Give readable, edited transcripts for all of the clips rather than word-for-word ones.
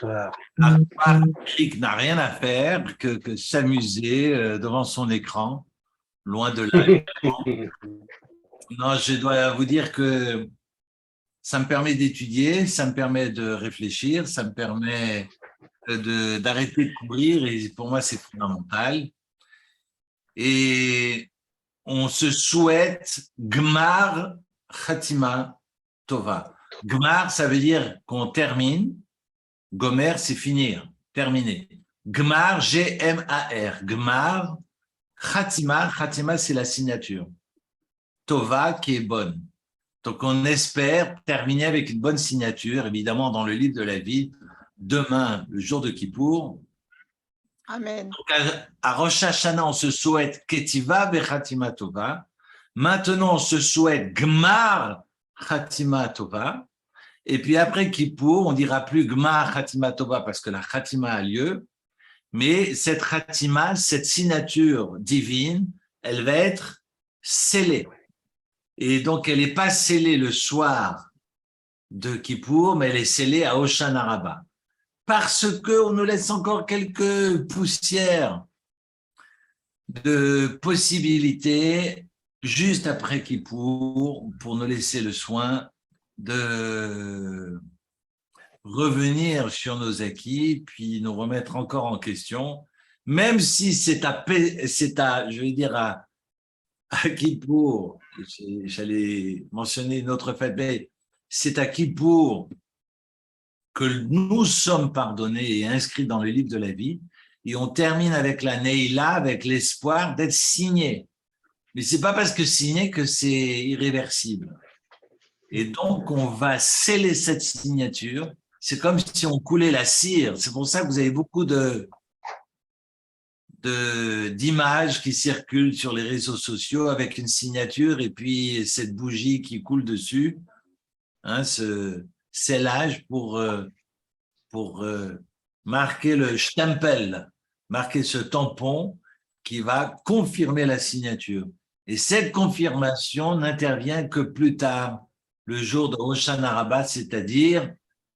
Eric n'a rien à faire que s'amuser devant son écran, loin de là. Non, je dois vous dire que ça me permet d'étudier, ça me permet de réfléchir, ça me permet d'arrêter de courir et pour moi, c'est fondamental. Et on se souhaite Gmar Khatima Tova. Gmar, ça veut dire qu'on termine. Gomer, c'est finir, terminer. Gmar, G-M-A-R. Gmar, Khatima. Khatima, c'est la signature. Tova, qui est bonne. Donc, on espère terminer avec une bonne signature, évidemment, dans le livre de la vie, demain, le jour de Kippour. Amen. Donc, à Rosh Hashanah, on se souhaite Ketiva Bechatima Tova. Maintenant, on se souhaite Gmar Khatima Tova. Et puis après Kippour, on dira plus Gmar Khatima Tova parce que la Khatima a lieu. Mais cette Khatima, cette signature divine, elle va être scellée. Et donc, elle n'est pas scellée le soir de Kippour, mais elle est scellée à Hoshana Rabbah. Parce qu'on nous laisse encore quelques poussières de possibilités juste après Kippour pour nous laisser le soin de revenir sur nos acquis, puis nous remettre encore en question, même si c'est à, je vais dire, à Kippour, j'allais mentionner une autre fête, mais c'est à Kippour que nous sommes pardonnés et inscrits dans le livre de la vie, et on termine avec la Neila, avec l'espoir d'être signé. Mais c'est pas parce que signé que c'est irréversible. Et donc, on va sceller cette signature. C'est comme si on coulait la cire. C'est pour ça que vous avez beaucoup d'images qui circulent sur les réseaux sociaux avec une signature et puis cette bougie qui coule dessus, hein, ce scellage pour marquer le stempel, marquer ce tampon qui va confirmer la signature. Et cette confirmation n'intervient que plus tard, le jour de Hoshana Rabbah, c'est-à-dire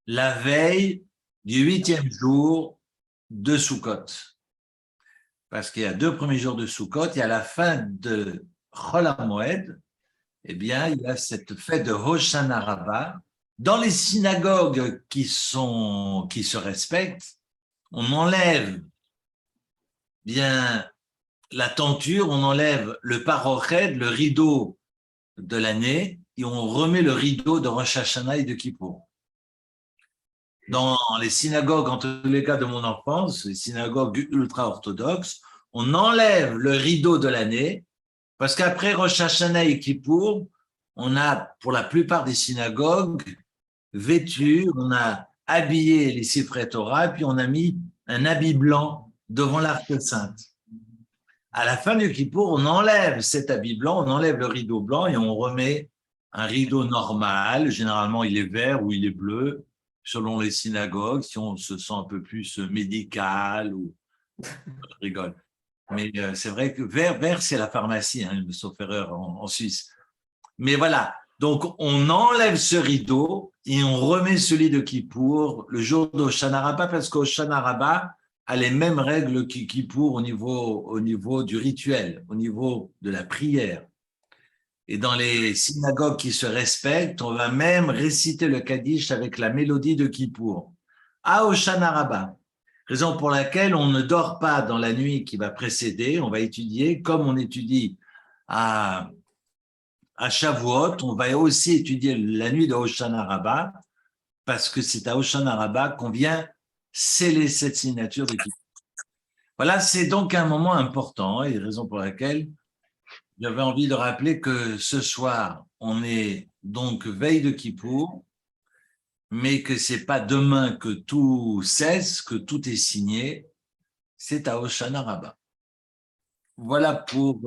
la veille du 8e jour de Sukkot. Parce qu'il y a 2 premiers jours de Sukkot, et à la fin de Chol HaMoed, eh bien, il y a cette fête de Hoshana Rabbah. Dans les synagogues qui se respectent, on enlève bien la tenture, on enlève le paroched, le rideau de l'année, et on remet le rideau de Rosh Hashanah et de Kippour. Dans les synagogues, en tous les cas de mon enfance, les synagogues ultra-orthodoxes, on enlève le rideau de l'année, parce qu'après Rosh Hashanah et Kippour, on a, pour la plupart des synagogues, vêtu, on a habillé les Sifrei Torah, puis on a mis un habit blanc devant l'Arche Sainte. À la fin du Kippour, on enlève cet habit blanc, on enlève le rideau blanc et on remet un rideau normal. Généralement, il est vert ou il est bleu, selon les synagogues, si on se sent un peu plus médical ou… Je rigole. Mais c'est vrai que vert, c'est la pharmacie, hein, sauf erreur en Suisse. Mais voilà, donc on enlève ce rideau et on remet celui de Kippour le jour d'Hoshana Rabbah, parce qu'Hoshana Rabbah a les mêmes règles que Kippour au niveau du rituel, au niveau de la prière. Et dans les synagogues qui se respectent, on va même réciter le Kaddish avec la mélodie de Kippour à Hoshana Rabbah. Raison pour laquelle on ne dort pas dans la nuit qui va précéder, on va étudier comme on étudie à Shavuot, on va aussi étudier la nuit de Hoshana Rabbah, parce que c'est à Hoshana Rabbah qu'on vient sceller cette signature de Kippour. Voilà, c'est donc un moment important, et raison pour laquelle j'avais envie de rappeler que ce soir, on est donc veille de Kippour, mais que c'est pas demain que tout cesse, que tout est signé, c'est à Hoshana Rabbah. Voilà pour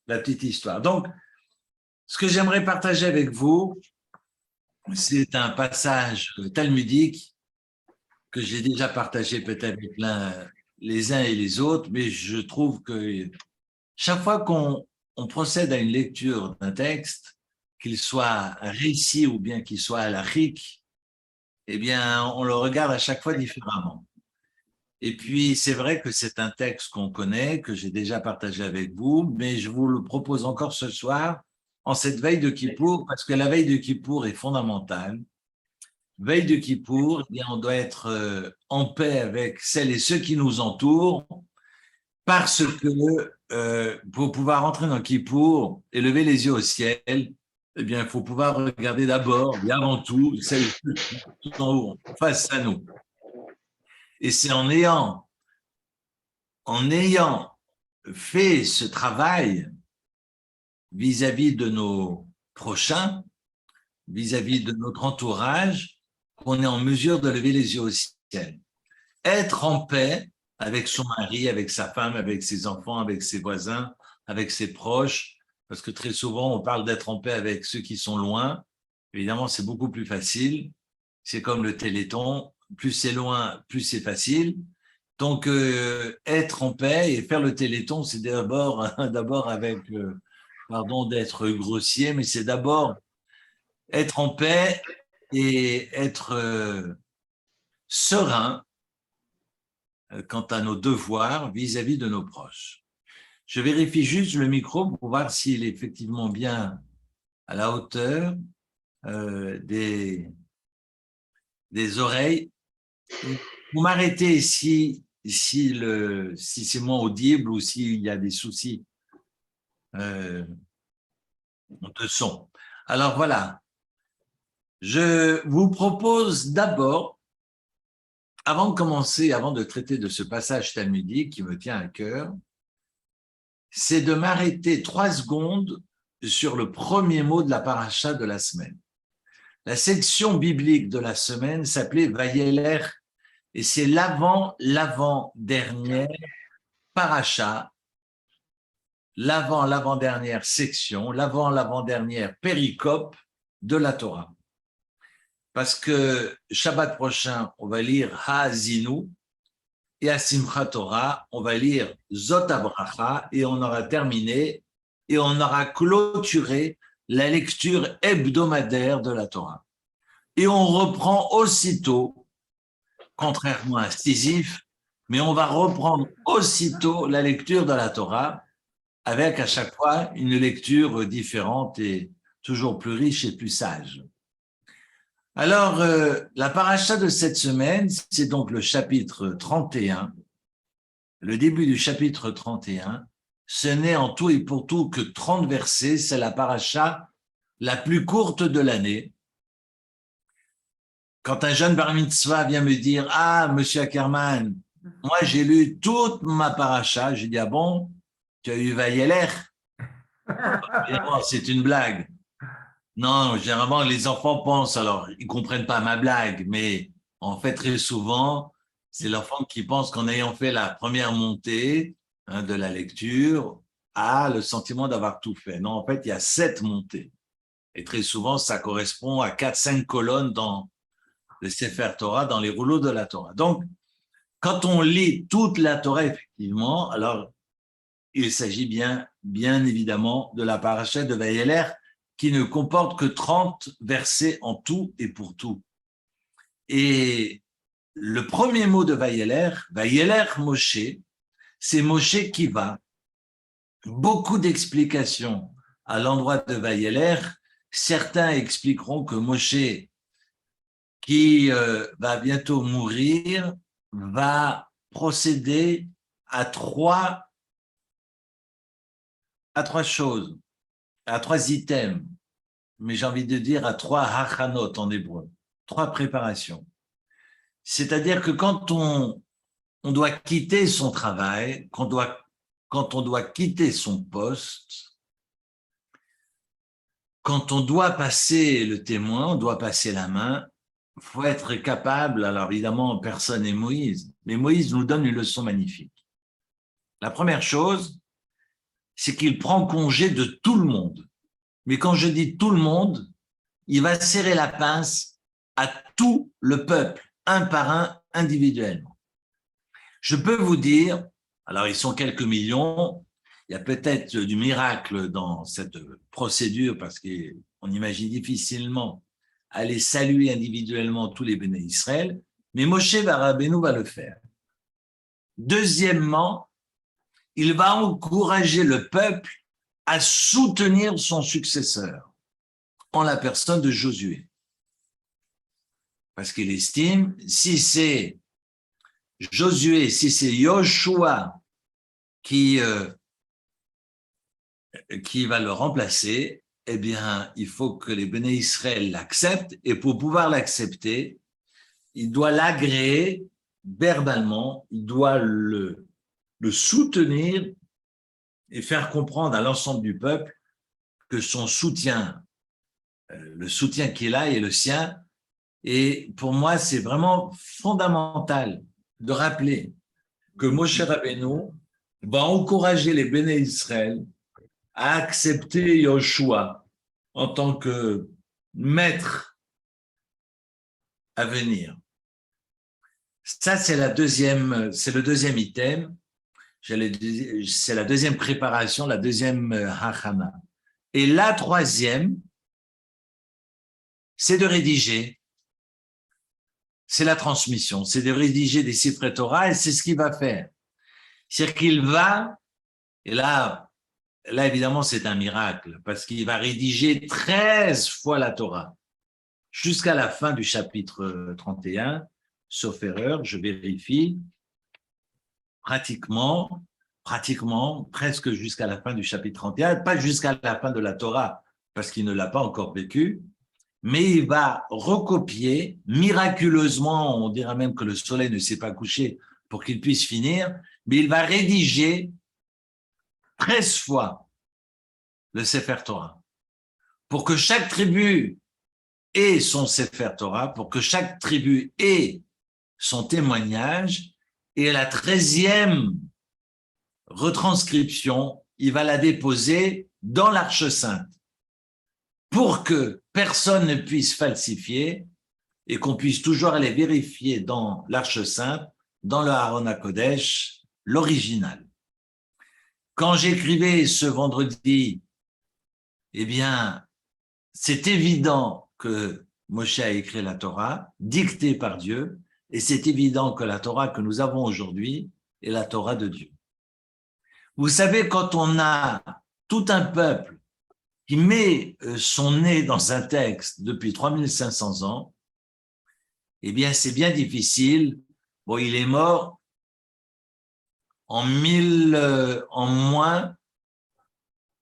la petite histoire. Donc, ce que j'aimerais partager avec vous, c'est un passage talmudique que j'ai déjà partagé peut-être avec les uns et les autres, mais je trouve que chaque fois qu'on procède à une lecture d'un texte, qu'il soit un récit ou bien qu'il soit halachique, eh bien, on le regarde à chaque fois différemment. Et puis, c'est vrai que c'est un texte qu'on connaît, que j'ai déjà partagé avec vous, mais je vous le propose encore ce soir, en cette veille de Kippour, parce que la veille de Kippour est fondamentale. Veille de Kippour, eh bien, on doit être en paix avec celles et ceux qui nous entourent, parce que pour pouvoir entrer dans Kippour et lever les yeux au ciel, eh bien, il faut pouvoir regarder d'abord, et avant tout, celles qui sont face à nous. Et c'est en ayant fait ce travail vis-à-vis de nos prochains, vis-à-vis de notre entourage, qu'on est en mesure de lever les yeux au ciel. Être en paix avec son mari, avec sa femme, avec ses enfants, avec ses voisins, avec ses proches, parce que très souvent, on parle d'être en paix avec ceux qui sont loin. Évidemment, c'est beaucoup plus facile. C'est comme le Téléthon. Plus c'est loin, plus c'est facile. Donc, être en paix et faire le Téléthon, c'est d'abord avec, pardon d'être grossier, mais c'est d'abord être en paix et être serein quant à nos devoirs vis-à-vis de nos proches. Je vérifie juste le micro pour voir s'il est effectivement bien à la hauteur des oreilles. Vous m'arrêtez si c'est moins audible ou s'il y a des soucis de son. Alors voilà, je vous propose d'abord, avant de commencer, avant de traiter de ce passage talmudique qui me tient à cœur, c'est de m'arrêter 3 secondes sur le premier mot de la paracha de la semaine. La section biblique de la semaine s'appelait Vayeler, et c'est l'avant-dernière paracha, l'avant-dernière section, l'avant-dernière péricope de la Torah. Parce que Shabbat prochain, on va lire Ha'azinu, et à Simchat Torah, on va lire Zot HaBracha, et on aura terminé, et on aura clôturé la lecture hebdomadaire de la Torah. Et on reprend aussitôt, contrairement à Sisyphe, mais on va reprendre aussitôt la lecture de la Torah, avec à chaque fois une lecture différente et toujours plus riche et plus sage. Alors, la paracha de cette semaine, c'est donc le chapitre 31, le début du chapitre 31. Ce n'est en tout et pour tout que 30 versets, c'est la paracha la plus courte de l'année. Quand un jeune bar mitzvah vient me dire « Ah, monsieur Ackerman, moi j'ai lu toute ma paracha », je dis « Ah bon, tu as eu Vayeler ?» C'est une blague. Non, généralement, les enfants pensent, alors, ils comprennent pas ma blague, mais en fait, très souvent, c'est l'enfant qui pense qu'en ayant fait la première montée de la lecture, a le sentiment d'avoir tout fait. Non, en fait, il y a 7 montées. Et très souvent, ça correspond à 4-5 colonnes dans le Sefer Torah, dans les rouleaux de la Torah. Donc, quand on lit toute la Torah, effectivement, alors, il s'agit bien évidemment de la paracha de Vayeler, qui ne comporte que 30 versets en tout et pour tout. Et le premier mot de Vayeler, Vayeler Moshe, c'est Moshe qui va. Beaucoup d'explications à l'endroit de Vayeler. Certains expliqueront que Moshe, qui va bientôt mourir, va procéder à trois choses, à 3 items, mais j'ai envie de dire à 3 hachanot en hébreu, 3 préparations. C'est-à-dire que quand on doit quitter son travail, quand on doit quitter son poste, quand on doit passer le témoin, on doit passer la main, il faut être capable, alors évidemment personne n'est Moïse, mais Moïse nous donne une leçon magnifique. La première chose, c'est qu'il prend congé de tout le monde. Mais quand je dis tout le monde, il va serrer la pince à tout le peuple, un par un, individuellement. Je peux vous dire, alors ils sont quelques millions, il y a peut-être du miracle dans cette procédure parce qu'on imagine difficilement aller saluer individuellement tous les béné Israël, mais Moshe Rabbeinu va le faire. Deuxièmement, il va encourager le peuple à soutenir son successeur en la personne de Josué. Parce qu'il estime, si c'est Josué, si c'est Yoshua qui va le remplacer, eh bien, il faut que les béné Israël l'acceptent, et pour pouvoir l'accepter, il doit l'agréer verbalement, il doit le soutenir et faire comprendre à l'ensemble du peuple que son soutien, le soutien qu'il a est le sien. Et pour moi, c'est vraiment fondamental de rappeler que Moshe Rabbeinu va encourager les béné Israël à accepter Yoshua en tant que maître à venir. Ça, c'est le deuxième item. C'est la deuxième préparation, la deuxième hachana. Et la troisième, c'est de rédiger. C'est la transmission, c'est de rédiger des Sifrei Torah, et c'est ce qu'il va faire. C'est-à-dire qu'il va, et là évidemment c'est un miracle, parce qu'il va rédiger 13 fois la Torah, jusqu'à la fin du chapitre 31, sauf erreur, je vérifie, pratiquement, presque jusqu'à la fin du chapitre 31, pas jusqu'à la fin de la Torah, parce qu'il ne l'a pas encore vécu, mais il va recopier miraculeusement, on dira même que le soleil ne s'est pas couché pour qu'il puisse finir, mais il va rédiger 13 fois le Sefer Torah, pour que chaque tribu ait son Sefer Torah, pour que chaque tribu ait son témoignage, et la 13e retranscription, il va la déposer dans l'Arche Sainte, pour que personne ne puisse falsifier et qu'on puisse toujours aller vérifier dans l'Arche Sainte, dans le Aron HaKodesh, l'original. Quand j'écrivais ce vendredi, eh bien, c'est évident que Moshe a écrit la Torah, dictée par Dieu, et c'est évident que la Torah que nous avons aujourd'hui est la Torah de Dieu. Vous savez, quand on a tout un peuple qui met son nez dans un texte depuis 3500 ans, eh bien, c'est bien difficile. Bon, il est mort en moins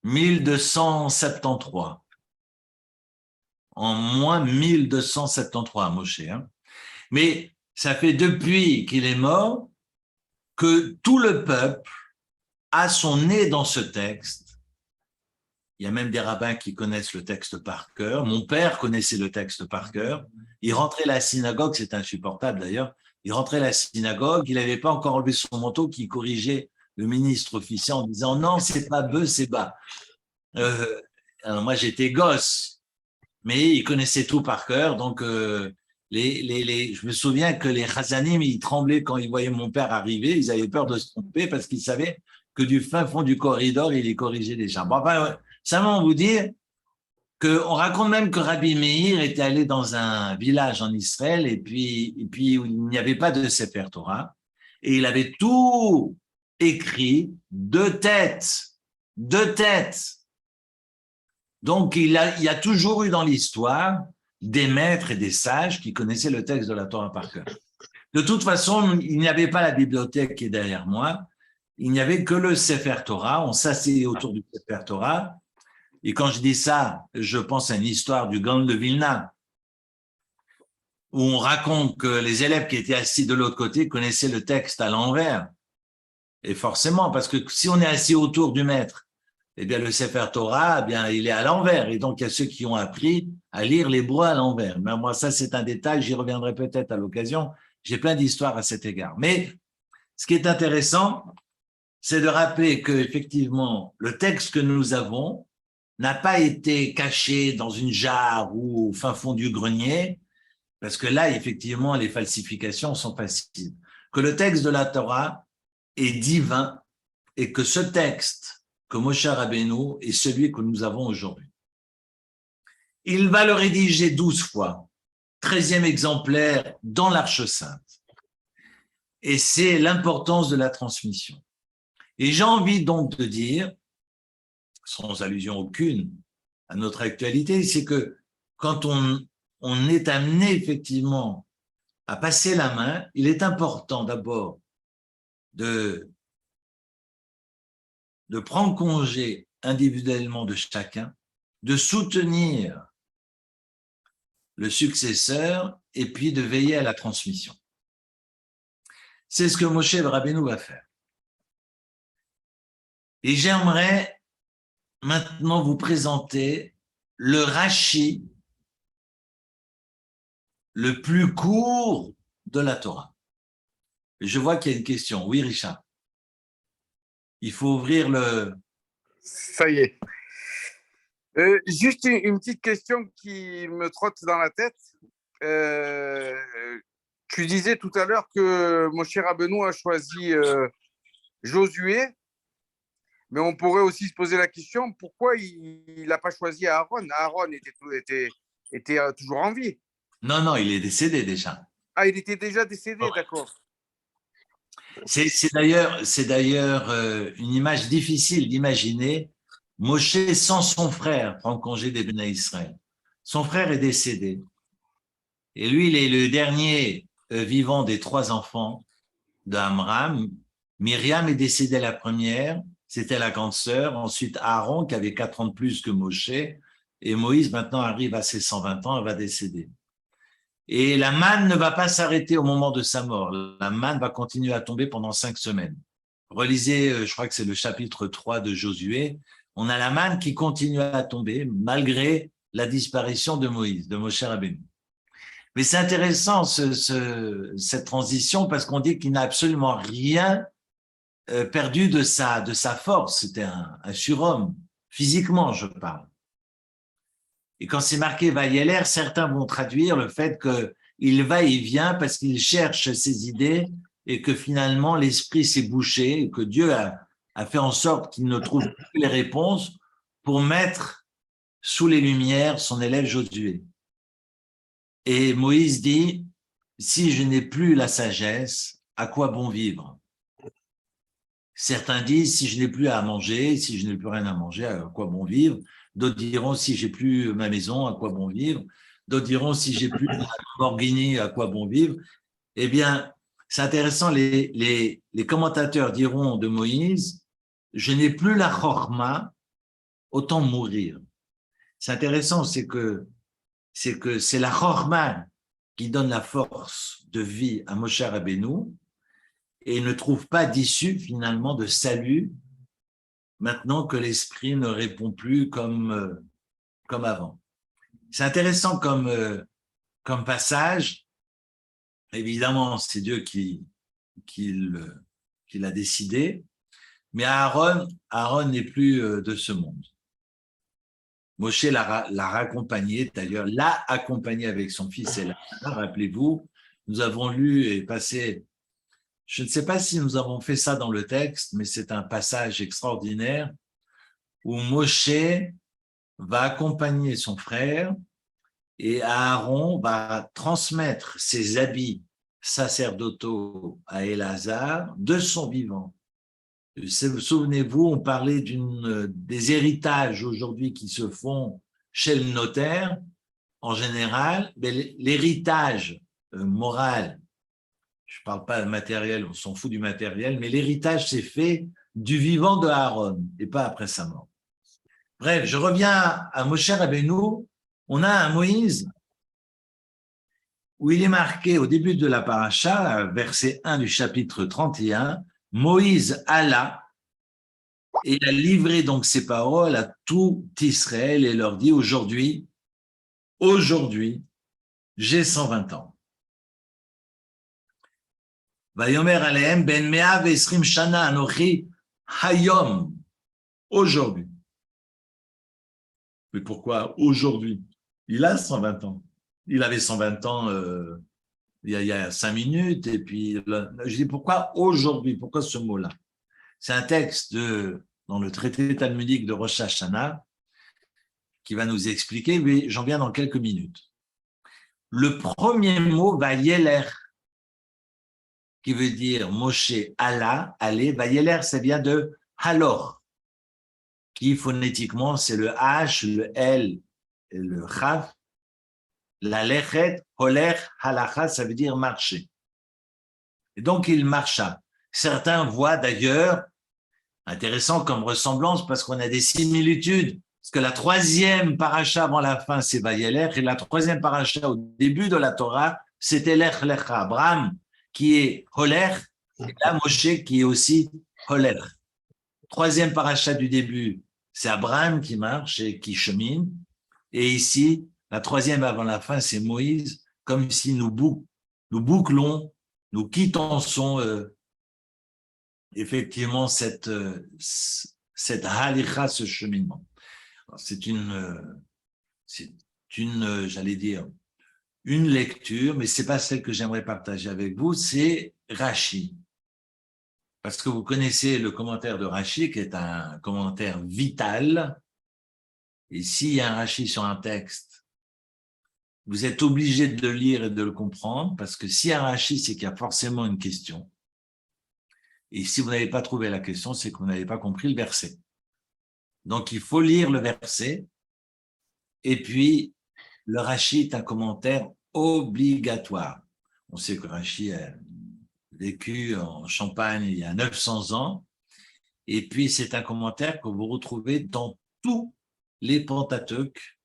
1273. En moins 1273, Moshe. Mais ça fait depuis qu'il est mort que tout le peuple a son nez dans ce texte. Il y a même des rabbins qui connaissent le texte par cœur. Mon père connaissait le texte par cœur. Il rentrait à la synagogue, c'est insupportable d'ailleurs, il rentrait à la synagogue, il n'avait pas encore enlevé son manteau, qui corrigeait le ministre officiel en disant « Non, c'est pas bœuf, c'est bas ». Alors moi, j'étais gosse, mais il connaissait tout par cœur. Donc, je me souviens que les Chazanim, ils tremblaient quand ils voyaient mon père arriver. Ils avaient peur de se tromper parce qu'ils savaient que du fin fond du corridor, il corrigeait les gens. Bon, enfin, simplement vous dire qu'on raconte même que Rabbi Meir était allé dans un village en Israël et puis il n'y avait pas de Sefer Torah et il avait tout écrit de tête. Donc, il y a toujours eu dans l'histoire des maîtres et des sages qui connaissaient le texte de la Torah par cœur. De toute façon, il n'y avait pas la bibliothèque qui est derrière moi. Il n'y avait que le Sefer Torah. On s'asseyait autour du Sefer Torah. Et quand je dis ça, je pense à une histoire du Gaon de Vilna, où on raconte que les élèves qui étaient assis de l'autre côté connaissaient le texte à l'envers. Et forcément, parce que si on est assis autour du maître, eh bien, le Sefer Torah, eh bien, il est à l'envers. Et donc, il y a ceux qui ont appris à lire l'hébreu à l'envers. Mais moi, ça, c'est un détail. J'y reviendrai peut-être à l'occasion. J'ai plein d'histoires à cet égard. Mais ce qui est intéressant, c'est de rappeler que, effectivement, le texte que nous avons n'a pas été caché dans une jarre ou au fin fond du grenier, parce que là, effectivement, les falsifications sont faciles. Que le texte de la Torah est divin et que ce texte que Moshe Rabbeinu est celui que nous avons aujourd'hui. il va le rédiger 12 fois, 13e exemplaire dans l'Arche Sainte. Et c'est l'importance de la transmission. Et j'ai envie donc de dire, sans allusion aucune à notre actualité, c'est que quand on est amené effectivement à passer la main, il est important d'abord de prendre congé individuellement de chacun, de soutenir le successeur et puis de veiller à la transmission. C'est ce que Moshe Rabbeinu va faire. Et j'aimerais maintenant vous présenter le Rashi le plus court de la Torah. Je vois qu'il y a une question. Oui, Richard. Il faut ouvrir le... Ça y est. Juste une petite question qui me trotte dans la tête. Tu disais tout à l'heure que Moshe Rabbeinu a choisi Josué, mais on pourrait aussi se poser la question pourquoi il n'a pas choisi Aaron. Aaron était toujours en vie. Non, il est décédé déjà. Ah, il était déjà décédé, Ouais. d'accord. C'est d'ailleurs une image difficile d'imaginer. Moshe sans son frère prend congé des Béné Israël. Son frère est décédé. Et lui, il est le dernier vivant des 3 enfants d'Amram. Myriam est décédée la première, c'était la grande sœur. Ensuite, Aaron, qui avait 4 ans de plus que Moshe. Et Moïse, maintenant, arrive à ses 120 ans et va décéder. Et la manne ne va pas s'arrêter au moment de sa mort. La manne va continuer à tomber pendant 5 semaines. Relisez, je crois que c'est le chapitre 3 de Josué. On a la manne qui continue à tomber malgré la disparition de Moïse, de Moshe Rabbeinu. Mais c'est intéressant cette transition parce qu'on dit qu'il n'a absolument rien perdu de sa force. C'était un surhomme, physiquement je parle. Et quand c'est marqué Vayeler, certains vont traduire le fait qu'il va et vient parce qu'il cherche ses idées et que finalement l'esprit s'est bouché et que Dieu a fait en sorte qu'il ne trouve plus les réponses pour mettre sous les lumières son élève Josué. Et Moïse dit, si je n'ai plus la sagesse, à quoi bon vivre? Certains disent, si je n'ai plus à manger, si je n'ai plus rien à manger, à quoi bon vivre? D'autres diront, si j'ai plus ma maison, à quoi bon vivre? D'autres diront, si j'ai plus la Lamborghini, à quoi bon vivre? Eh bien, c'est intéressant, les commentateurs diront de Moïse, je n'ai plus la chorma, autant mourir. C'est intéressant, c'est que c'est la chorma qui donne la force de vie à Moshe Rabbeinu et ne trouve pas d'issue finalement de salut maintenant que l'esprit ne répond plus comme avant. C'est intéressant comme passage. Évidemment, c'est Dieu qui l'a décidé, mais Aaron n'est plus de ce monde. Moshe l'a raccompagné, d'ailleurs, l'a accompagné avec son fils Éla. Rappelez-vous, nous avons lu et passé, je ne sais pas si nous avons fait ça dans le texte, mais c'est un passage extraordinaire où Moshe va accompagner son frère et Aaron va transmettre ses habits sacerdotaux à Éléazar de son vivant. Souvenez-vous, on parlait des héritages aujourd'hui qui se font chez le notaire, en général, mais l'héritage moral, je ne parle pas de matériel, on s'en fout du matériel, mais l'héritage s'est fait du vivant de Aaron et pas après sa mort. Bref, je reviens à Moshe Rabbeinu. On a un Moïse où il est marqué au début de la paracha, verset 1 du chapitre 31, Moïse alla et il a livré donc ses paroles à tout Israël et leur dit aujourd'hui, j'ai 120 ans. Vayomer alehem ben mea ve'esrim shana anochi hayom, aujourd'hui. Mais pourquoi aujourd'hui? Il a 120 ans. Il avait 120 ans il y a 5 minutes, et puis je dis pourquoi aujourd'hui? Pourquoi ce mot-là? C'est un texte dans le traité talmudique de Rosh Hashanah qui va nous expliquer, mais j'en viens dans quelques minutes. Le premier mot, Vayeler, qui veut dire Moshe Allah, aller, Vayeler, ça vient de Halor, qui phonétiquement, c'est le H, le L et le Chaf. La Lechet, Holer, Halacha, ça veut dire marcher. Et donc, il marcha. Certains voient d'ailleurs, intéressant comme ressemblance, parce qu'on a des similitudes, parce que la troisième paracha avant la fin, c'est Vayeler, et la troisième paracha au début de la Torah, c'était Lech Lecha, Abraham, qui est Holer, et là, Moshe, qui est aussi Holer. Troisième paracha du début, c'est Abraham qui marche et qui chemine, et ici, la troisième avant la fin, c'est Moïse, comme si nous bouclons, nous quittons effectivement cette halicha, ce cheminement. C'est une, j'allais dire, une lecture, mais c'est pas celle que j'aimerais partager avec vous, c'est Rashi. Parce que vous connaissez le commentaire de Rashi, qui est un commentaire vital. Et s'il y a un Rashi sur un texte, vous êtes obligé de le lire et de le comprendre, parce que s'il y a un Rashi, c'est qu'il y a forcément une question. Et si vous n'avez pas trouvé la question, c'est que vous n'avez pas compris le verset. Donc, il faut lire le verset. Et puis, le Rashi est un commentaire obligatoire. On sait que Rashi a vécu en Champagne il y a 900 ans. Et puis, c'est un commentaire que vous retrouvez dans tous les Pentateuques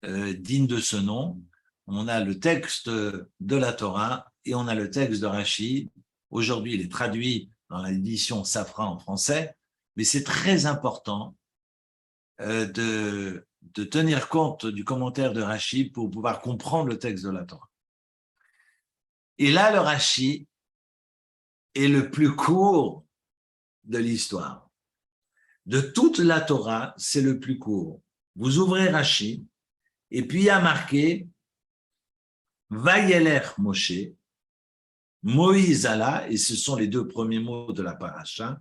dignes de ce nom. On a le texte de la Torah et on a le texte de Rashi. Aujourd'hui, il est traduit dans l'édition Safra en français, mais c'est très important de tenir compte du commentaire de Rashi pour pouvoir comprendre le texte de la Torah. Et là, le Rashi est le plus court de l'histoire. De toute la Torah, c'est le plus court. Vous ouvrez Rashi, et puis il y a marqué Vayeler Moshe, Moïse Allah, et ce sont les deux premiers mots de la paracha,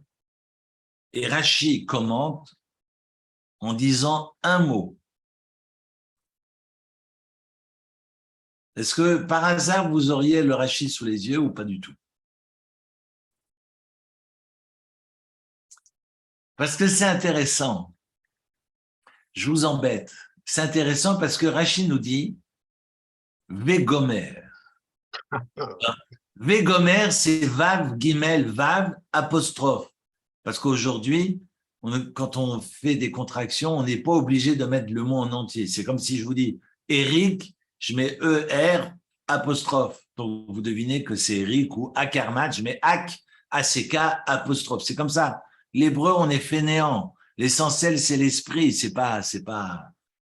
et Rashi commente en disant un mot. Est-ce que par hasard vous auriez le Rashi sous les yeux ou pas du tout? Parce que c'est intéressant. Je vous embête. C'est intéressant parce que Rashi nous dit Vegomer. Vegomer, c'est Vav, Gimel, Vav, apostrophe. Parce qu'aujourd'hui, quand on fait des contractions, on n'est pas obligé de mettre le mot en entier. C'est comme si je vous dis Eric, je mets E-R, apostrophe. Donc, vous devinez que c'est Eric ou Akarmat, je mets Ak, A-C-K, apostrophe. C'est comme ça. L'hébreu, on est fainéant. L'essentiel, c'est l'esprit, c'est pas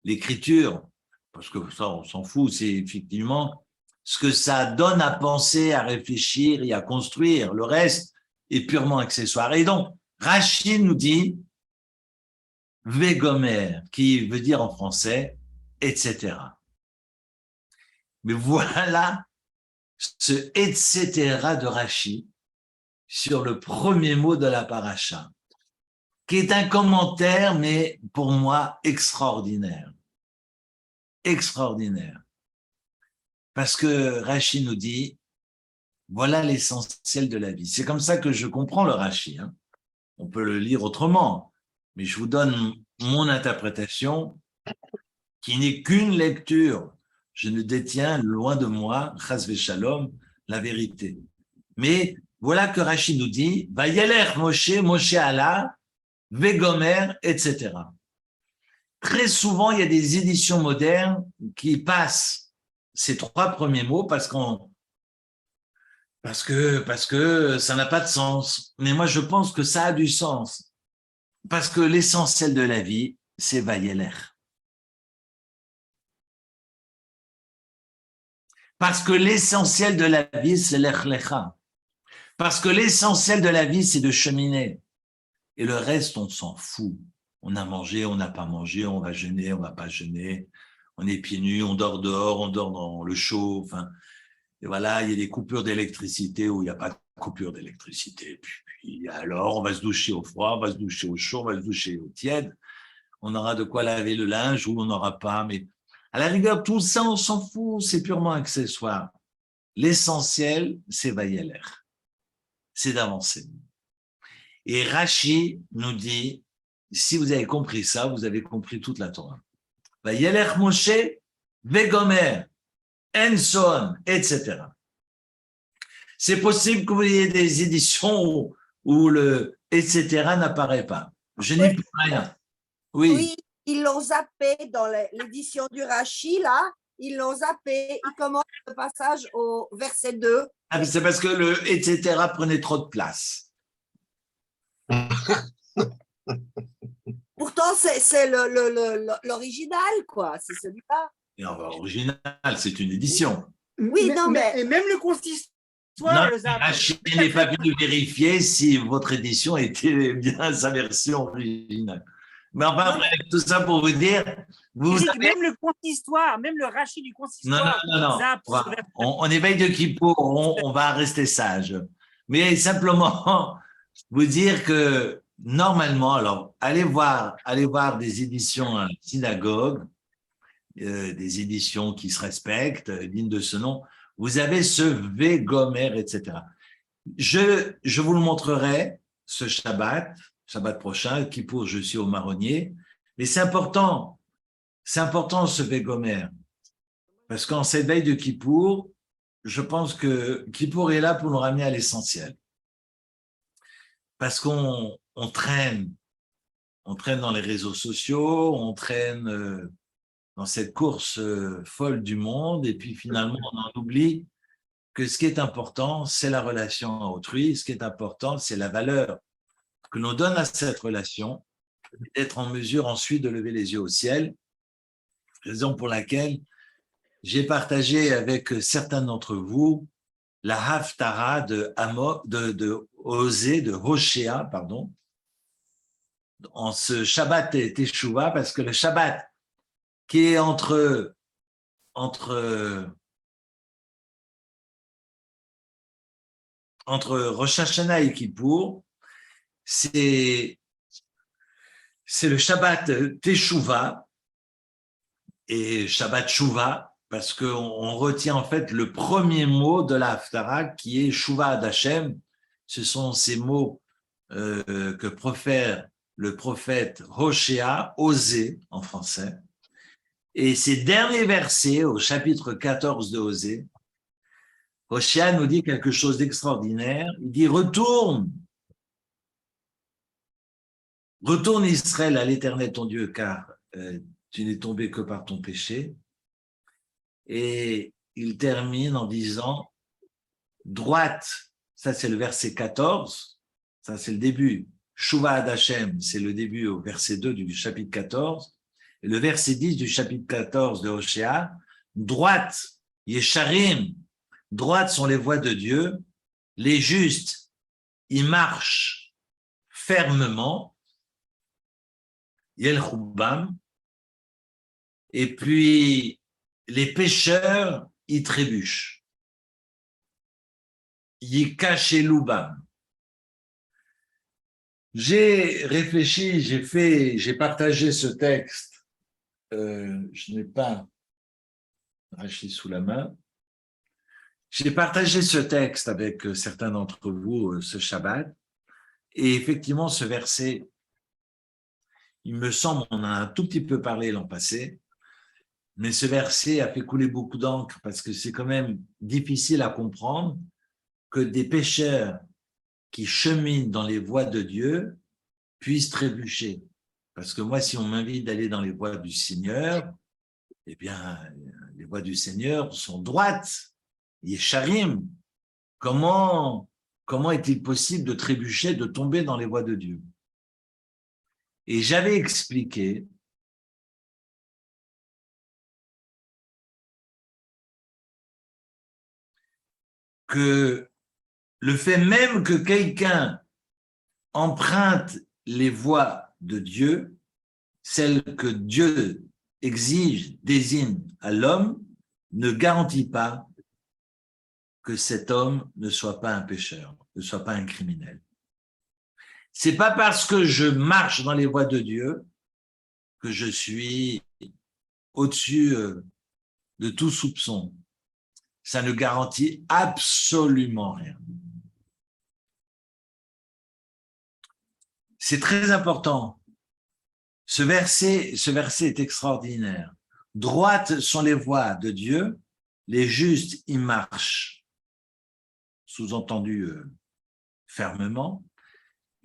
l'écriture. Parce que ça, on s'en fout. C'est effectivement ce que ça donne à penser, à réfléchir et à construire. Le reste est purement accessoire. Et donc, Rashi nous dit Vegomer, qui veut dire en français, etc. Mais voilà ce etc. de Rashi sur le premier mot de la paracha, qui est un commentaire, mais pour moi, extraordinaire. Extraordinaire. Parce que Rashi nous dit, voilà l'essentiel de la vie. C'est comme ça que je comprends le Rashi. Hein. On peut le lire autrement, mais je vous donne mon interprétation qui n'est qu'une lecture. Je ne détiens loin de moi, chas v'shalom, la vérité. Mais voilà que Rashi nous dit, Vayeler Moshe, Moshe Allah, Vegomer, etc. Très souvent, il y a des éditions modernes qui passent ces trois premiers mots parce que ça n'a pas de sens. Mais moi, je pense que ça a du sens. Parce que l'essentiel de la vie, c'est Vayeler. Parce que l'essentiel de la vie, c'est Lech Lecha. Parce que l'essentiel de la vie, c'est de cheminer. Et le reste, on s'en fout. On a mangé, on n'a pas mangé, on va jeûner, on va pas jeûner. On est pieds nus, on dort dehors, on dort dans le chaud. Enfin, et voilà, il y a des coupures d'électricité où il n'y a pas de coupure d'électricité. Puis alors, on va se doucher au froid, on va se doucher au chaud, on va se doucher au tiède. on aura de quoi laver le linge ou on n'aura pas, mais à la rigueur, tout ça, on s'en fout, c'est purement accessoire. L'essentiel, c'est Vayeler, c'est d'avancer. Et Rashi nous dit, si vous avez compris ça, vous avez compris toute la Torah. Vayeler Moshe, Vegomer, Enson, etc. C'est possible que vous ayez des éditions où le etc. n'apparaît pas. Je n'y peux rien. Oui. Oui, ils l'ont zappé dans l'édition du Rashi, là. Ils l'ont zappé. Ils commencent le passage au verset 2. Ah, c'est parce que le etc. prenait trop de place. Pourtant, c'est l'original, quoi. C'est celui-là. Et enfin, original, c'est une édition. Oui, non, mais- Et même le consistoire, Non, le zappe. Rachid n'est pas venu vérifier si votre édition était bien sa version originale. Mais enfin, bref, tout ça pour vous dire, vous Eric, avez... même le consistoire, même le rachis du Non, consistoire, non. zappe, On éveille de Kippour, on va rester sage. Mais simplement vous dire que normalement, alors, allez voir des éditions à la synagogue, des éditions qui se respectent, dignes de ce nom. Vous avez ce Vegomer, etc. Je vous le montrerai ce Shabbat prochain, Kippour, je suis au marronnier. Mais c'est important ce Vegomer. Parce qu'en cette veille de Kippour, je pense que Kippour est là pour nous ramener à l'essentiel. Parce qu'on traîne dans les réseaux sociaux, on traîne dans cette course folle du monde, et puis finalement, on en oublie que ce qui est important, c'est la relation à autrui, ce qui est important, c'est la valeur que l'on donne à cette relation, d'être en mesure ensuite de lever les yeux au ciel, raison pour laquelle j'ai partagé avec certains d'entre vous la Haftara de Osée, de Hoshea, pardon, en ce Shabbat Teshuvah, parce que le Shabbat qui est entre Rosh Hashanah et Kippour, c'est le Shabbat Teshuvah et Shabbat Shuvah, parce qu'on retient en fait le premier mot de la Haftara qui est Shuvah ad Hashem. Ce sont ces mots que profère le prophète Hoshea, Osée en français. Et ces derniers versets, au chapitre 14 de Osée, Hoshea nous dit quelque chose d'extraordinaire. Il dit « Retourne Israël à l'Éternel ton Dieu, car tu n'es tombé que par ton péché. » Et il termine en disant « Droite », ça c'est le verset 14, ça c'est le début. « Shuvah ad Hashem », c'est le début au verset 2 du chapitre 14. Et le verset 10 du chapitre 14 de Hoshea, « Droite », Yesharim, droite sont les voies de Dieu, les justes, ils marchent fermement, Yelchubam, et puis les pécheurs, ils trébuchent, Yikashelubam. J'ai réfléchi, j'ai partagé ce texte, je n'ai pas arraché sous la main. J'ai partagé ce texte avec certains d'entre vous ce Shabbat, et effectivement, ce verset, il me semble, on en a un tout petit peu parlé l'an passé, mais ce verset a fait couler beaucoup d'encre parce que c'est quand même difficile à comprendre que des pécheurs qui cheminent dans les voies de Dieu puissent trébucher. Parce que moi, si on m'invite d'aller dans les voies du Seigneur, eh bien, les voies du Seigneur sont droites. Yesharim, comment est-il possible de trébucher, de tomber dans les voies de Dieu? Et j'avais expliqué que le fait même que quelqu'un emprunte les voies de Dieu, celles que Dieu exige, désigne à l'homme, ne garantit pas que cet homme ne soit pas un pécheur, ne soit pas un criminel. C'est pas parce que je marche dans les voies de Dieu que je suis au-dessus de tout soupçon. Ça ne garantit absolument rien. C'est très important. Ce verset est extraordinaire. Droites sont les voies de Dieu, les justes y marchent, sous-entendu fermement,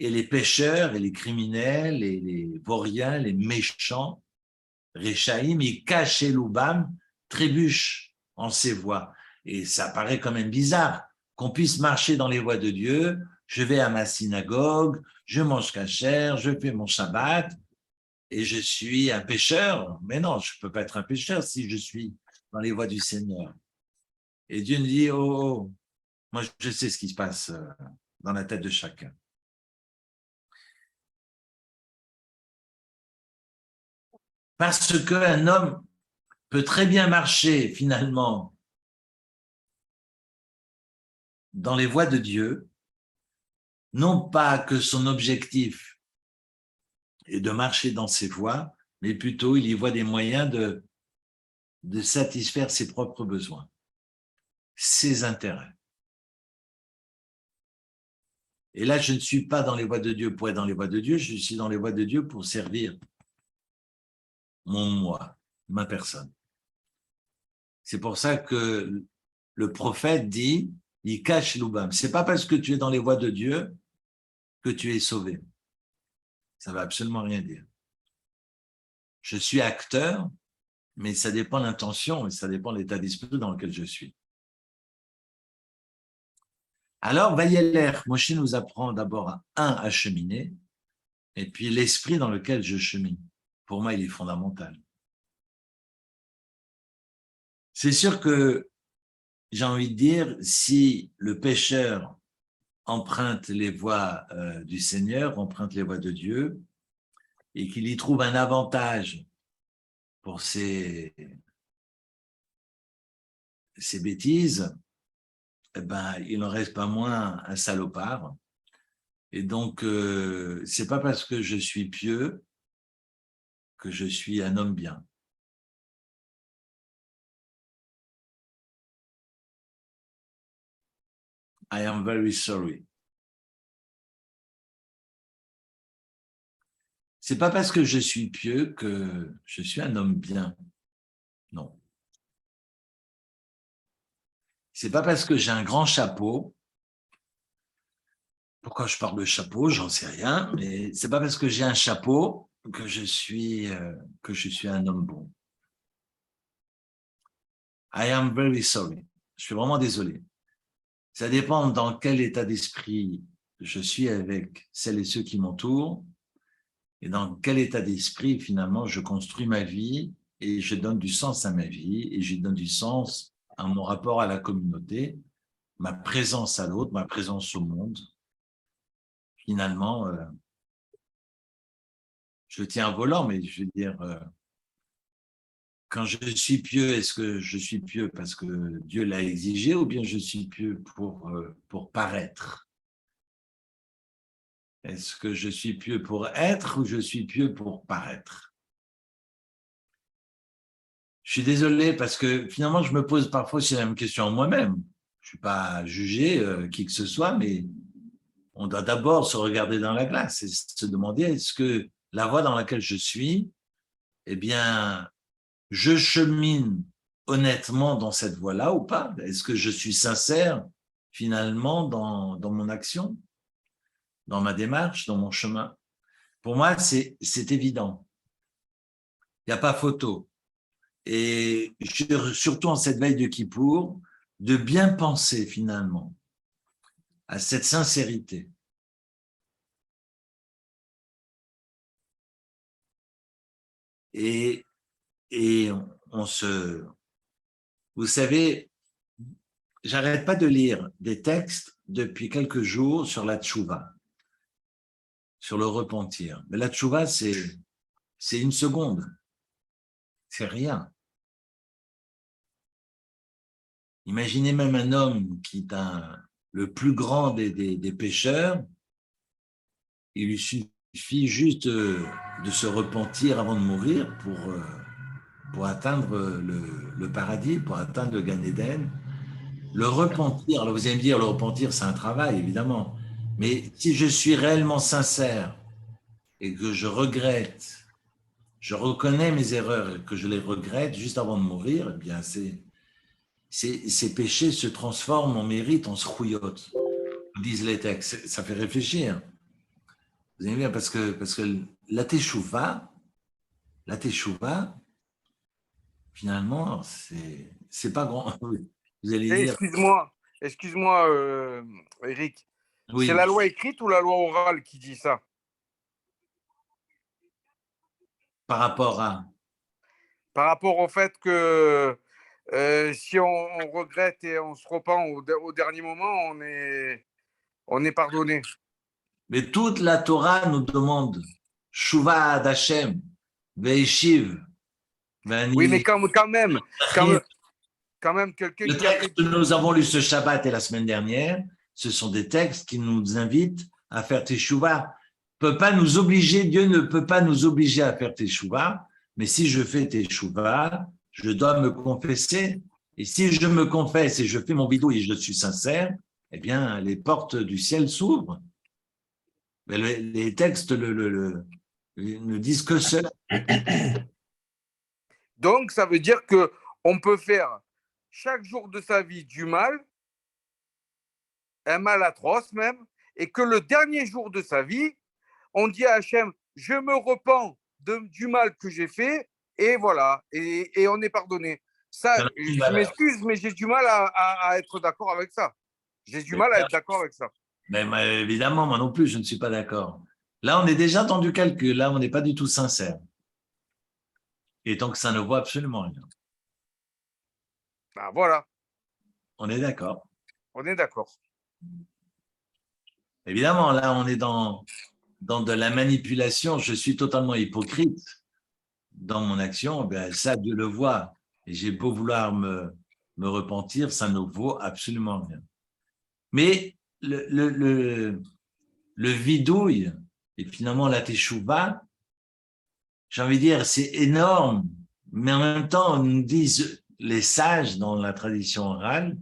et les pécheurs et les criminels et les vauriens, les méchants, Réchaïm, ils cachent Loubam, trébuchent en ces voies. Et ça paraît quand même bizarre qu'on puisse marcher dans les voies de Dieu. Je vais à ma synagogue, je mange kasher, je fais mon Shabbat, et je suis un pécheur. Mais non, je ne peux pas être un pécheur si je suis dans les voies du Seigneur. Et Dieu nous dit, oh, moi je sais ce qui se passe dans la tête de chacun. Parce qu'un homme peut très bien marcher finalement dans les voies de Dieu, non pas que son objectif est de marcher dans ses voies, mais plutôt il y voit des moyens de satisfaire ses propres besoins, ses intérêts. Et là, je ne suis pas dans les voies de Dieu pour être dans les voies de Dieu, je suis dans les voies de Dieu pour servir mon moi, ma personne. C'est pour ça que le prophète dit, il cache l'oubam. C'est pas parce que tu es dans les voies de Dieu que tu es sauvé. Ça ne veut absolument rien dire. Je suis acteur, mais ça dépend de l'intention et ça dépend de l'état d'esprit dans lequel je suis. Alors, Vayeler, Moshe nous apprend d'abord à cheminer, et puis l'esprit dans lequel je chemine. Pour moi, il est fondamental. C'est sûr que j'ai envie de dire, si le pécheur emprunte les voies du Seigneur, emprunte les voies de Dieu, et qu'il y trouve un avantage pour ses bêtises, eh ben, il n'en reste pas moins un salopard. Et donc, c'est pas parce que je suis pieux que je suis un homme bien. I am very sorry. C'est pas parce que je suis pieux que je suis un homme bien. Non. C'est pas parce que j'ai un grand chapeau. Pourquoi je parle de chapeau, j'en sais rien, mais c'est pas parce que j'ai un chapeau que je suis un homme bon. I am very sorry. Je suis vraiment désolé. Ça dépend dans quel état d'esprit je suis avec celles et ceux qui m'entourent et dans quel état d'esprit finalement je construis ma vie et je donne du sens à ma vie et je donne du sens à mon rapport à la communauté, ma présence à l'autre, ma présence au monde. Finalement, je tiens un volant, mais je veux dire, quand je suis pieux, est-ce que je suis pieux parce que Dieu l'a exigé ou bien je suis pieux pour paraître? Est-ce que je suis pieux pour être ou je suis pieux pour paraître? Je suis désolé parce que finalement, je me pose parfois aussi la même question moi-même. Je ne suis pas à juger qui que ce soit, mais on doit d'abord se regarder dans la glace et se demander est-ce que la voie dans laquelle je suis, eh bien, je chemine honnêtement dans cette voie-là ou pas? Est-ce que je suis sincère finalement dans mon action, dans ma démarche, dans mon chemin? Pour moi, c'est évident. Il n'y a pas photo. Et surtout en cette veille de Kippour, de bien penser finalement à cette sincérité. Et vous savez, j'arrête pas de lire des textes depuis quelques jours sur la tchouva, sur le repentir. Mais la tchouva, c'est une seconde. C'est rien. Imaginez même un homme qui est le plus grand des pécheurs, il lui suffit suffit juste de se repentir avant de mourir pour atteindre le paradis, pour atteindre le Gan Eden. Le repentir, alors vous allez me dire, le repentir, c'est un travail, évidemment. Mais si je suis réellement sincère et que je regrette, je reconnais mes erreurs et que je les regrette juste avant de mourir, eh bien, ces péchés se transforment en mérite, en schouillotte, disent les textes. Ça fait réfléchir. Vous aimez bien parce que la teshuva, finalement, c'est pas grand. Vous allez dire. Excuse-moi, Eric. Oui. C'est la loi écrite ou la loi orale qui dit ça? Par rapport au fait que si on regrette et on se repent au dernier moment, on est pardonné. Mais toute la Torah nous demande Shuva ad Hashem, Veishiv. Oui, mais quand même, quelqu'un le texte que nous avons lu ce Shabbat et la semaine dernière, ce sont des textes qui nous invitent à faire Teshuvah. Dieu ne peut pas nous obliger à faire Teshuvah, mais si je fais Teshuvah, je dois me confesser. Et si je me confesse et je fais mon bidou et je suis sincère, eh bien, les portes du ciel s'ouvrent. Mais les textes ne disent que cela. Donc, ça veut dire qu'on peut faire chaque jour de sa vie du mal, un mal atroce même, et que le dernier jour de sa vie, on dit à Hachem, je me repens du mal que j'ai fait, et voilà, et on est pardonné. Ça, je m'excuse, mais j'ai du mal à être d'accord avec ça. J'ai du mal à être d'accord avec ça. Mais évidemment, moi non plus, je ne suis pas d'accord. Là, on est déjà dans du calcul. Là, on n'est pas du tout sincère. Et donc, ça ne vaut absolument rien. Ben voilà. On est d'accord. On est d'accord. Évidemment, là, on est dans de la manipulation. Je suis totalement hypocrite dans mon action. Ben, ça, Dieu le voit. Et j'ai beau vouloir me repentir, ça ne vaut absolument rien. Mais le vidouille et finalement la teshuva, j'ai envie de dire, c'est énorme. Mais en même temps, on nous disent les sages dans la tradition orale,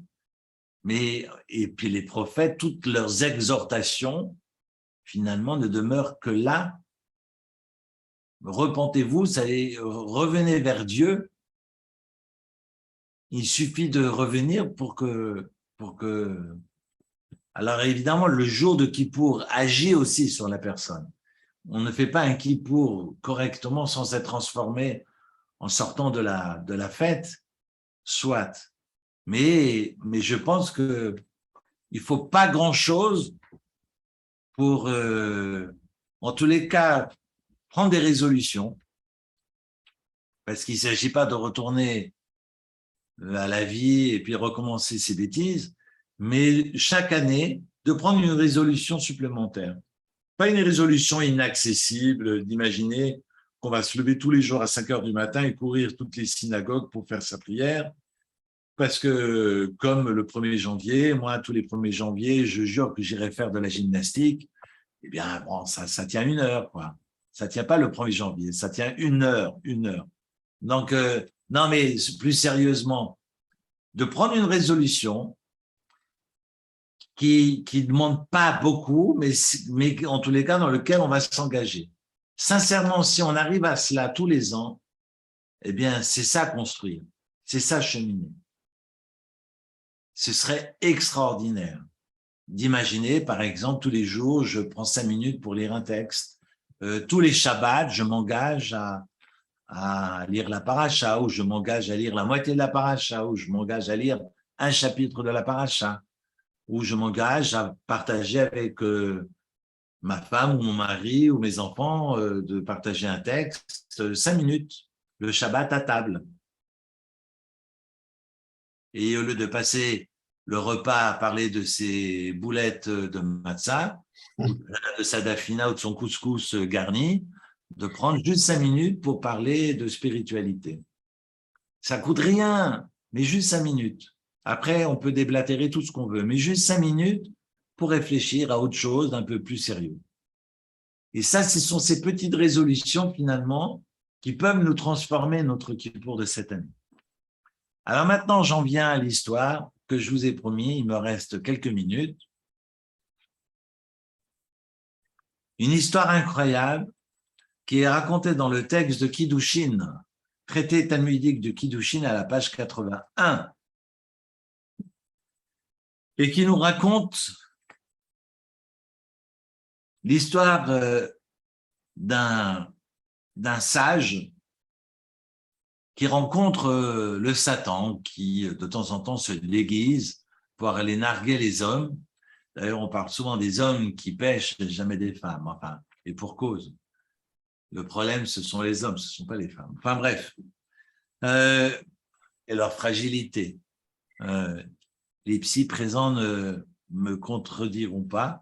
et puis les prophètes, toutes leurs exhortations, finalement, ne demeurent que là. Repentez-vous, revenez vers Dieu. Il suffit de revenir pour que... Alors évidemment, le jour de Kippour agit aussi sur la personne. On ne fait pas un Kippour correctement sans être transformé en sortant de la fête, soit. Mais je pense que il faut pas grand-chose pour, en tous les cas, prendre des résolutions, parce qu'il ne s'agit pas de retourner à la vie et puis recommencer ses bêtises, mais chaque année, de prendre une résolution supplémentaire. Pas une résolution inaccessible d'imaginer qu'on va se lever tous les jours à 5 heures du matin et courir toutes les synagogues pour faire sa prière, parce que comme le 1er janvier, moi, tous les 1er janvier, je jure que j'irai faire de la gymnastique. Eh bien, bon, ça tient 1 heure, quoi. Ça tient pas le 1er janvier, ça tient 1 heure. Donc, non, mais plus sérieusement, de prendre une résolution qui demande pas beaucoup, mais en tous les cas, dans lequel on va s'engager. Sincèrement, si on arrive à cela tous les ans, eh bien, c'est ça construire, c'est ça cheminer. Ce serait extraordinaire d'imaginer, par exemple, tous les jours, je prends 5 minutes pour lire un texte. Tous les Shabbats, je m'engage à lire la paracha, ou je m'engage à lire la moitié de la paracha, ou je m'engage à lire un chapitre de la paracha, ou je m'engage à partager avec ma femme ou mon mari ou mes enfants, de partager un texte, 5 minutes, le Shabbat à table. Et au lieu de passer le repas à parler de ses boulettes de matzah, de sa dafina ou de son couscous garni, de prendre juste 5 minutes pour parler de spiritualité. Ça coûte rien, mais juste 5 minutes. Après, on peut déblatérer tout ce qu'on veut, mais juste 5 minutes pour réfléchir à autre chose d'un peu plus sérieux. Et ça, ce sont ces petites résolutions, finalement, qui peuvent nous transformer notre Kippour de cette année. Alors maintenant, j'en viens à l'histoire que je vous ai promis. Il me reste quelques minutes. Une histoire incroyable qui est racontée dans le texte de Kiddushin, traité talmudique de Kiddushin à la page 81, et qui nous raconte l'histoire d'un sage qui rencontre le Satan, qui de temps en temps se déguise pour aller narguer les hommes. D'ailleurs, on parle souvent des hommes qui pêchent, jamais des femmes, enfin, et pour cause. Le problème, ce sont les hommes, ce ne sont pas les femmes. Enfin bref, et leur fragilité. Les psys présents ne me contrediront pas.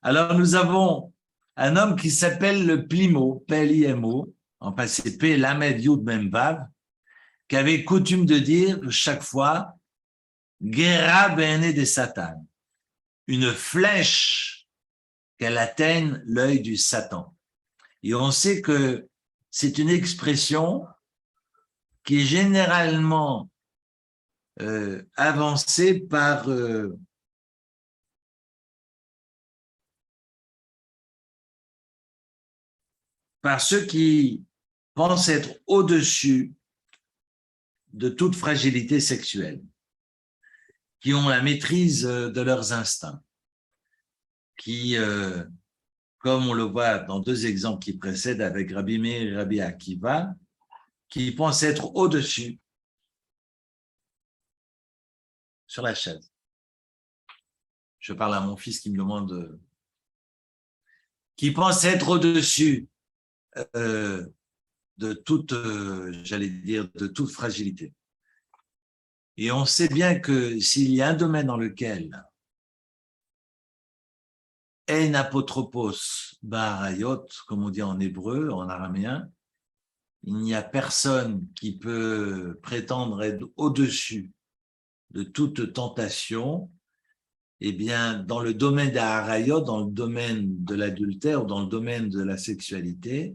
Alors, nous avons un homme qui s'appelle le Plimo, P-L-I-M-O, enfin c'est P-Lamed Yud Mem Vav, qui avait coutume de dire chaque fois « Gera bene de Satan », une flèche qu'elle atteigne l'œil du Satan. Et on sait que c'est une expression qui est généralement avancée par ceux qui pensent être au-dessus de toute fragilité sexuelle, qui ont la maîtrise de leurs instincts, qui, comme on le voit dans deux exemples qui précèdent avec Rabbi Meir et Rabbi Akiva, qui pensent être au-dessus sur la chaise. Je parle à mon fils qui me demande, qui pense être au-dessus de toute, j'allais dire, de toute fragilité. Et on sait bien que s'il y a un domaine dans lequel en apotropos ba'arayot, comme on dit en hébreu, en araméen, il n'y a personne qui peut prétendre être au-dessus de toute tentation, eh bien, dans le domaine d'Arayot, dans le domaine de l'adultère, dans le domaine de la sexualité,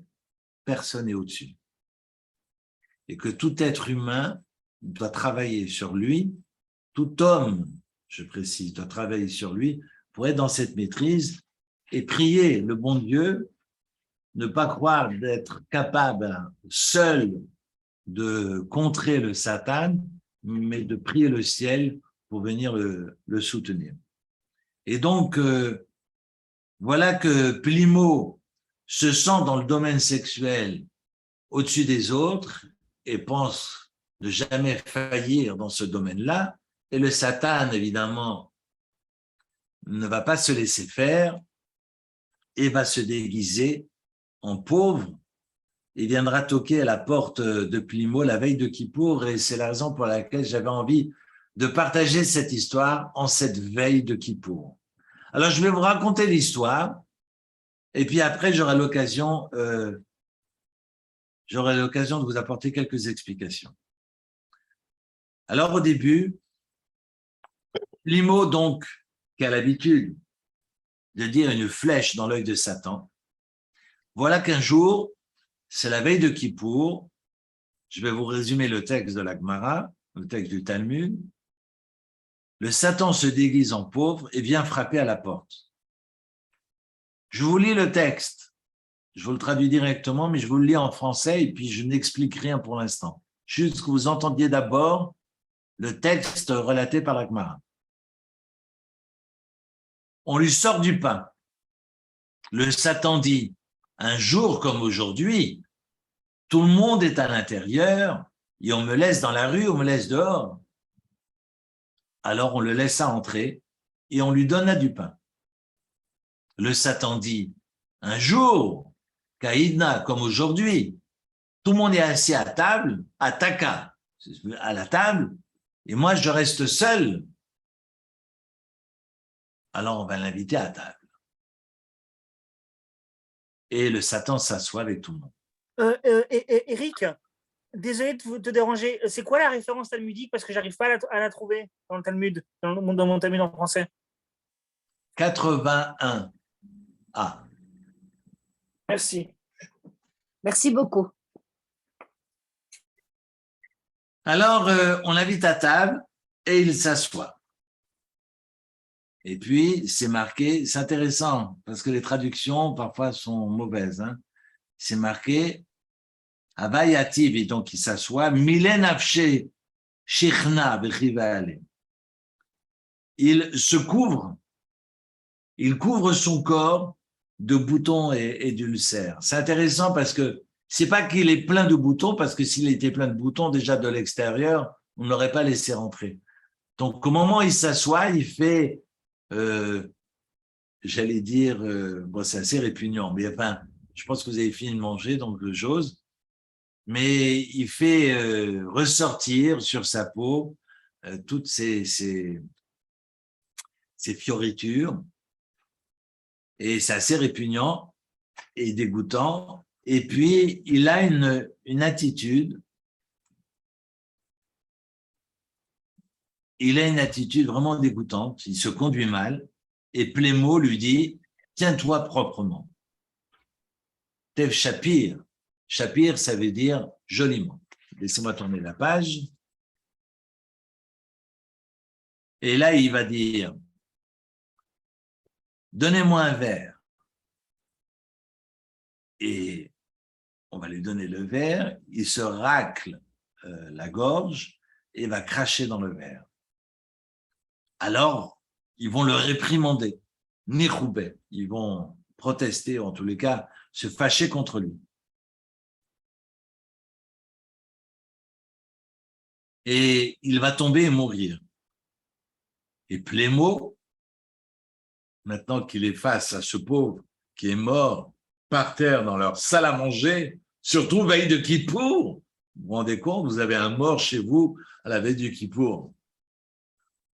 personne n'est au-dessus. Et que tout être humain doit travailler sur lui, tout homme, je précise, doit travailler sur lui pour être dans cette maîtrise et prier le bon Dieu, ne pas croire d'être capable seul de contrer le Satan, mais de prier le ciel pour venir le soutenir. Et donc, voilà que Plimo se sent dans le domaine sexuel au-dessus des autres et pense ne jamais faillir dans ce domaine-là. Et le Satan, évidemment, ne va pas se laisser faire et va se déguiser en pauvre. Il viendra toquer à la porte de Plimo la veille de Kippour, et c'est la raison pour laquelle j'avais envie de partager cette histoire en cette veille de Kippour. Alors, je vais vous raconter l'histoire, et puis après, j'aurai l'occasion de vous apporter quelques explications. Alors, au début, Plimo, donc, qui a l'habitude de dire une flèche dans l'œil de Satan, voilà qu'un jour, c'est la veille de Kippour, je vais vous résumer le texte de la Gemara, le texte du Talmud, le Satan se déguise en pauvre et vient frapper à la porte. Je vous lis le texte, je vous le traduis directement, mais je vous le lis en français et puis je n'explique rien pour l'instant. Juste que vous entendiez d'abord le texte relaté par la Gemara. On lui sort du pain. Le Satan dit, un jour comme aujourd'hui, tout le monde est à l'intérieur et on me laisse dans la rue, on me laisse dehors. Alors on le laissa entrer et on lui donna du pain. Le Satan dit, un jour, Kaïdna, comme aujourd'hui, tout le monde est assis à table, à Taka, à la table, et moi je reste seul. Alors on va l'inviter à table. Et le Satan s'assoit avec tout le monde. Eric, désolé de te déranger. C'est quoi la référence talmudique? Parce que j'arrive pas à la trouver dans le Talmud, dans mon Talmud en français. 81a. Merci. Merci beaucoup. Alors, on l'invite à table et il s'assoit. Et puis, c'est marqué, c'est intéressant, parce que les traductions, parfois, sont mauvaises. Hein. C'est marqué, Avayativ, et donc il s'assoit, Milen Afshe, Shichna, Bechivale. Il se couvre, il couvre son corps de boutons et d'ulcères. C'est intéressant parce que c'est pas qu'il est plein de boutons, parce que s'il était plein de boutons déjà de l'extérieur, on ne l'aurait pas laissé rentrer. Donc, au moment où il s'assoit, il fait, j'allais dire, bon, c'est assez répugnant, mais enfin, je pense que vous avez fini de manger, donc j'ose, mais il fait ressortir sur sa peau toutes ces fioritures, et c'est assez répugnant et dégoûtant. Et puis, il a une attitude, vraiment dégoûtante, il se conduit mal, et Plémo lui dit, tiens-toi proprement. Tev Shapir, Shapir, ça veut dire joliment. Laissez-moi tourner la page. Et là, il va dire, donnez-moi un verre. Et on va lui donner le verre, il se racle la gorge et va cracher dans le verre. Alors, ils vont le réprimander, Nichoubé, ils vont protester, en tous les cas, se fâcher contre lui. Et il va tomber et mourir. Et Plémo, maintenant qu'il est face à ce pauvre qui est mort par terre dans leur salle à manger, surtout veille de Kippour, vous vous rendez compte, vous avez un mort chez vous à la veille du Kippour.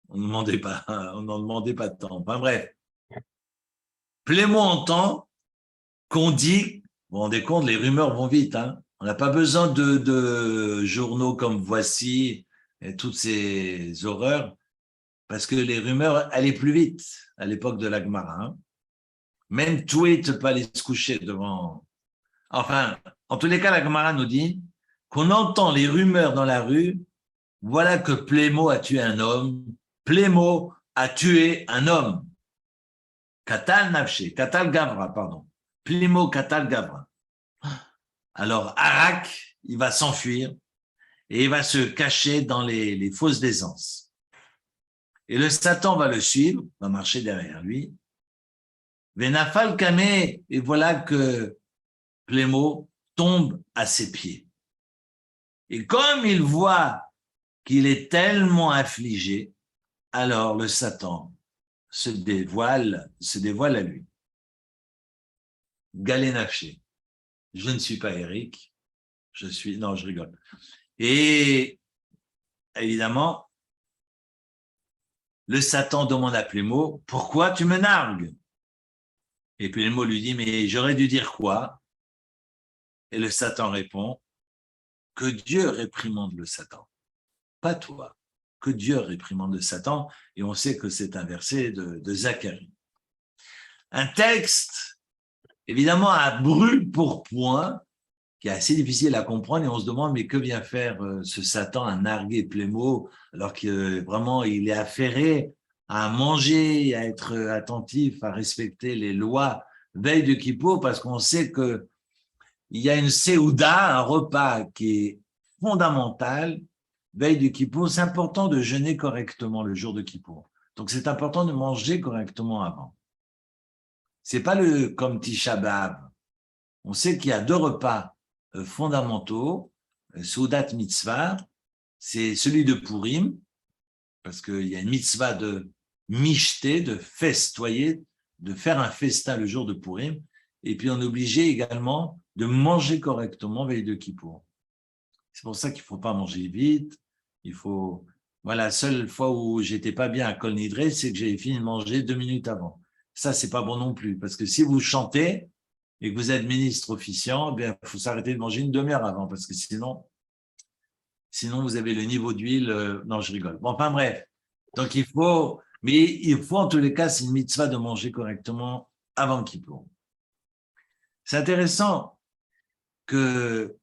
On n'en demandait pas tant. Enfin bref. Plémo entend qu'on dit, vous vous rendez compte, les rumeurs vont vite. Hein. On n'a pas besoin de journaux comme Voici et toutes ces horreurs, parce que les rumeurs allaient plus vite à l'époque de la Gemara. Hein. Même tweet peut aller se coucher devant. Enfin, en tous les cas, la Gemara nous dit qu'on entend les rumeurs dans la rue. Voilà que Plémo a tué un homme. Plémo a tué un homme. Katal Nafshe, Katal Gavra, pardon. Plémo Katal Gavra. Alors, Arak, il va s'enfuir et il va se cacher dans les fosses d'aisance. Et le Satan va le suivre, va marcher derrière lui. Venafal Kameh, et voilà que Plémo tombe à ses pieds. Et comme il voit qu'il est tellement affligé, alors le Satan se dévoile à lui. Galénafché. Je ne suis pas Eric, non, je rigole. Et évidemment, le Satan demande à Plémo, pourquoi tu me nargues? Et Plémo lui dit, mais j'aurais dû dire quoi? Et le Satan répond, que Dieu réprimande le Satan, pas toi, que Dieu réprimande le Satan. Et on sait que c'est un verset de Zacharie. Un texte, évidemment, à brûle-pourpoint, qui est assez difficile à comprendre, et on se demande, mais que vient faire ce Satan à narguer Plémo, alors que vraiment, il est affairé à manger, à être attentif, à respecter les lois veille de Kippour, parce qu'on sait que il y a une séouda, un repas qui est fondamental, veille de Kippour. C'est important de jeûner correctement le jour de Kippour. Donc, c'est important de manger correctement avant. C'est pas comme Tisha B'Av. On sait qu'il y a deux repas fondamentaux, Soudat Mitzvah, c'est celui de Purim, parce qu'il y a une mitzvah de michter, de festoyer, de faire un festin le jour de Purim, et puis on est obligé également de manger correctement veille de Kippour. C'est pour ça qu'il ne faut pas manger vite, voilà, la seule fois où j'étais pas bien à Kol Nidre, c'est que j'avais fini de manger 2 minutes avant. Ça, c'est pas bon non plus, parce que si vous chantez, et que vous êtes ministre officiant, il faut s'arrêter de manger une demi-heure avant, parce que sinon vous avez le niveau d'huile. Non, je rigole. Bon, enfin bref. Donc il faut en tous les cas, c'est une mitzvah de manger correctement avant Kippour. C'est intéressant que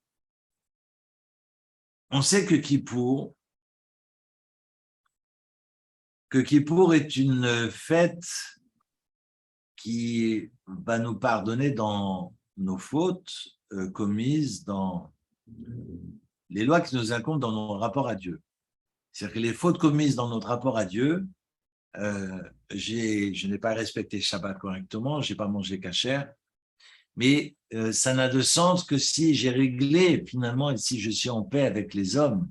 on sait que Kippour est une fête qui va nous pardonner dans nos fautes commises dans les lois qui nous incombent dans nos rapports à Dieu. C'est-à-dire que les fautes commises dans notre rapport à Dieu, je n'ai pas respecté Shabbat correctement, je n'ai pas mangé cachère, mais ça n'a de sens que si j'ai réglé finalement et si je suis en paix avec les hommes.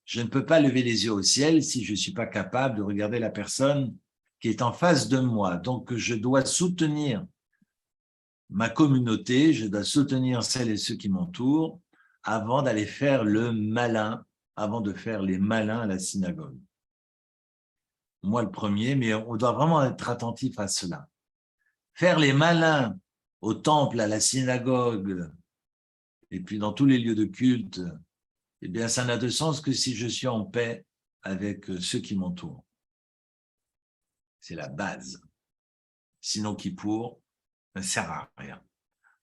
Je ne peux pas lever les yeux au ciel si je ne suis pas capable de regarder la personne qui est en face de moi. Donc, je dois soutenir ma communauté, je dois soutenir celles et ceux qui m'entourent avant d'aller faire le malin, avant de faire les malins à la synagogue. Moi, le premier, mais on doit vraiment être attentif à cela. Faire les malins au temple, à la synagogue, et puis dans tous les lieux de culte, eh bien, ça n'a de sens que si je suis en paix avec ceux qui m'entourent. C'est la base. Sinon, Kippour ne sert à rien.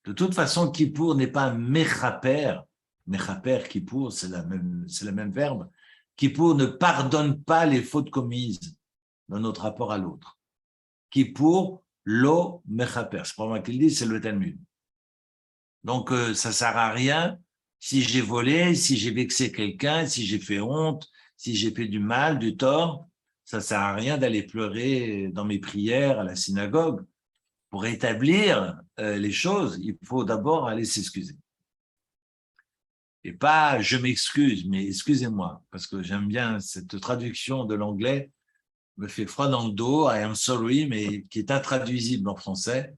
De toute façon, Kippour n'est pas un mechaper. Mechaper, Kippour, c'est le même verbe. Kippour ne pardonne pas les fautes commises dans notre rapport à l'autre. Kippour, lo mechaper. C'est pas moi qui le dis, c'est le Talmud. Donc, ça ne sert à rien si j'ai volé, si j'ai vexé quelqu'un, si j'ai fait honte, si j'ai fait du mal, du tort. Ça ne sert à rien d'aller pleurer dans mes prières à la synagogue. Pour établir les choses, il faut d'abord aller s'excuser. Et pas « je m'excuse », mais « excusez-moi », parce que j'aime bien cette traduction de l'anglais, me fait froid dans le dos, « I am sorry », mais qui est intraduisible en français.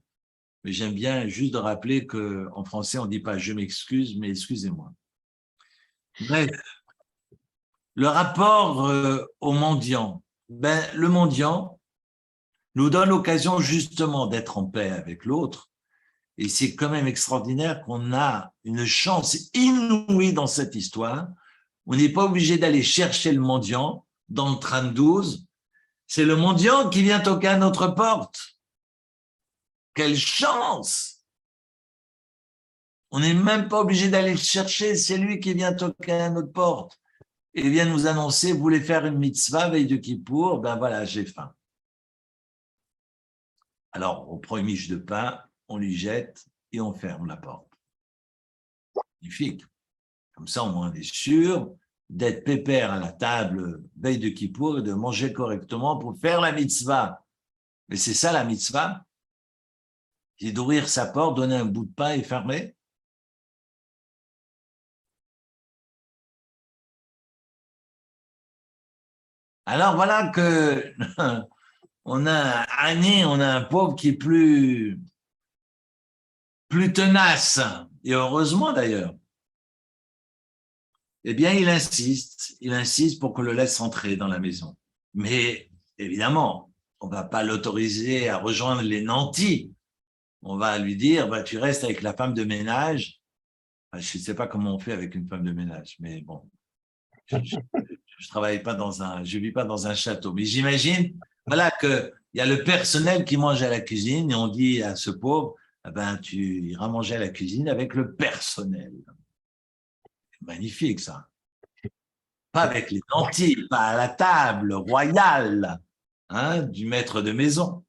Mais j'aime bien juste de rappeler qu'en français, on ne dit pas « je m'excuse », mais « excusez-moi ». Bref, le rapport au mendiant. Ben, le mendiant nous donne l'occasion justement d'être en paix avec l'autre. Et c'est quand même extraordinaire qu'on a une chance inouïe dans cette histoire. On n'est pas obligé d'aller chercher le mendiant dans le 32. C'est le mendiant qui vient toquer à notre porte. Quelle chance! On n'est même pas obligé d'aller le chercher, c'est lui qui vient toquer à notre porte et vient nous annoncer, vous voulez faire une mitzvah veille de Kippour? Ben voilà, j'ai faim. Alors, on prend une miche de pain, on lui jette et on ferme la porte. Magnifique. Comme ça, au moins, on est sûr d'être pépère à la table veille de Kippour et de manger correctement pour faire la mitzvah. Mais c'est ça la mitzvah? C'est d'ouvrir sa porte, donner un bout de pain et fermer? Alors voilà que on a un pauvre qui est plus tenace, et heureusement d'ailleurs. Eh bien, il insiste pour qu'on le laisse entrer dans la maison. Mais évidemment, on ne va pas l'autoriser à rejoindre les nantis. On va lui dire, bah, tu restes avec la femme de ménage. Enfin, je ne sais pas comment on fait avec une femme de ménage, mais bon, je travaille pas je vis pas dans un château. Mais j'imagine, voilà, qu'il y a le personnel qui mange à la cuisine et on dit à ce pauvre, eh ben, tu iras manger à la cuisine avec le personnel. Magnifique, ça. Pas avec les nantis, pas à la table royale du maître de maison.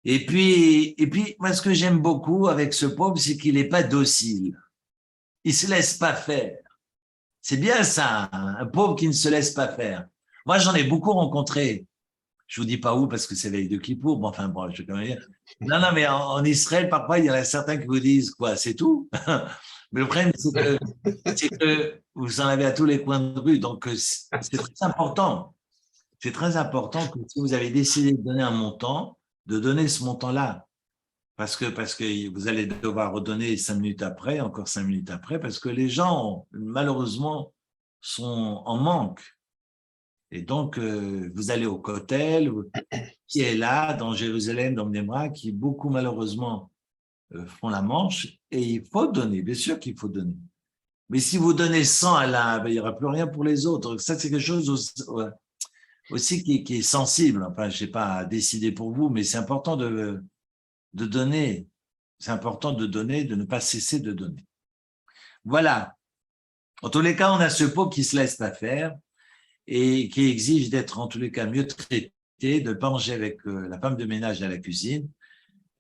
Et puis, moi, ce que j'aime beaucoup avec ce pauvre, c'est qu'il n'est pas docile. Il ne se laisse pas faire. C'est bien ça, un pauvre qui ne se laisse pas faire. Moi, j'en ai beaucoup rencontré. Je vous dis pas où parce que c'est veille de Kippour. Bon, enfin, bon, je vais quand même dire. Non, mais en Israël, parfois, il y en a certains qui vous disent quoi, c'est tout. Mais le problème, c'est que vous en avez à tous les coins de rue. Donc, c'est très important. C'est très important que si vous avez décidé de donner un montant, de donner ce montant-là. Parce que vous allez devoir redonner 5 minutes après, encore 5 minutes après, parce que les gens, malheureusement, sont en manque. Et donc, vous allez au Kotel, qui est là, dans Jérusalem, dans Mnebrak, qui beaucoup, malheureusement, font la manche. Et il faut donner, bien sûr qu'il faut donner. Mais si vous donnez 100 à l'un, ben, il n'y aura plus rien pour les autres. Ça, c'est quelque chose aussi qui est sensible. Enfin, je n'ai pas décidé pour vous, mais c'est important de donner. c'est important de donner, de ne pas cesser de donner. Voilà. En tous les cas, on a ce pot qui se laisse pas faire et qui exige d'être en tous les cas mieux traité, de ne pas manger avec la femme de ménage à la cuisine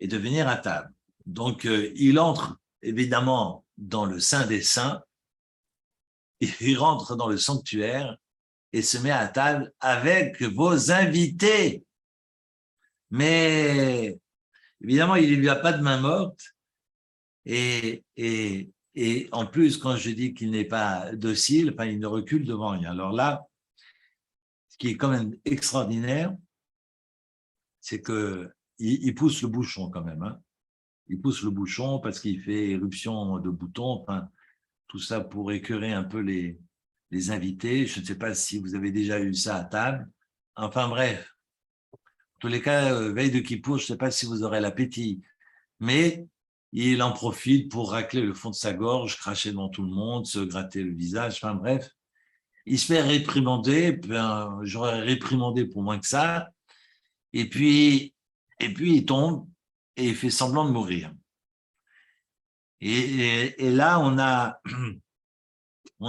et de venir à table. Donc, il entre évidemment dans le Saint des Saints, il rentre dans le sanctuaire et se met à table avec vos invités. Mais évidemment, il ne lui a pas de main morte. Et en plus, quand je dis qu'il n'est pas docile, enfin, il ne recule devant rien. Alors là, ce qui est quand même extraordinaire, c'est qu'il pousse le bouchon quand même. Hein. Il pousse le bouchon parce qu'il fait éruption de boutons. Enfin, tout ça pour écœurer un peu les invités. Je ne sais pas si vous avez déjà eu ça à table. Enfin bref, en tous les cas, veille de Kippour, je ne sais pas si vous aurez l'appétit. Mais il en profite pour racler le fond de sa gorge, cracher devant tout le monde, se gratter le visage. Enfin bref, il se fait réprimander. Ben, j'aurais réprimandé pour moins que ça. Et puis il tombe et il fait semblant de mourir. Et là, on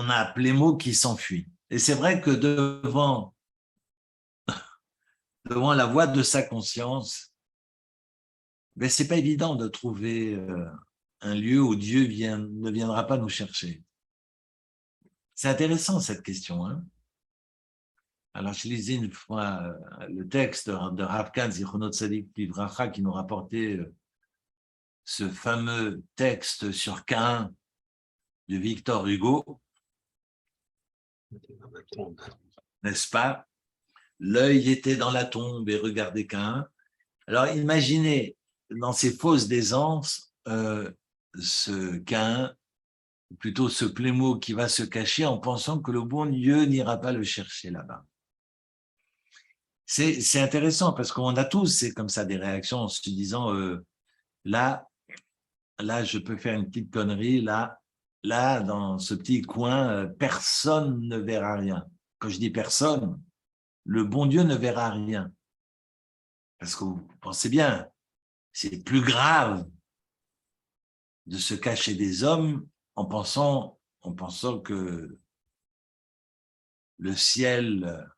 a Plémo qui s'enfuit. Et c'est vrai que devant la voix de sa conscience, ben, c'est pas évident de trouver un lieu où Dieu ne viendra pas nous chercher. C'est intéressant cette question. Hein. Alors, je lisais une fois le texte de Rav Kahn, Zichronot Tzadik Livracha, qui nous rapportait ce fameux texte sur Caïn de Victor Hugo, n'est-ce pas? L'œil était dans la tombe et regardait Caïn. Alors, imaginez dans ces fausses d'aisance ce Caïn, ou plutôt ce Plémo qui va se cacher en pensant que le bon Dieu n'ira pas le chercher là-bas. C'est intéressant parce qu'on a tous, c'est comme ça, des réactions en se disant là, je peux faire une petite connerie, là, dans ce petit coin, personne ne verra rien. Quand je dis personne, le bon Dieu ne verra rien. Parce que vous pensez bien, c'est plus grave de se cacher des hommes en pensant que le ciel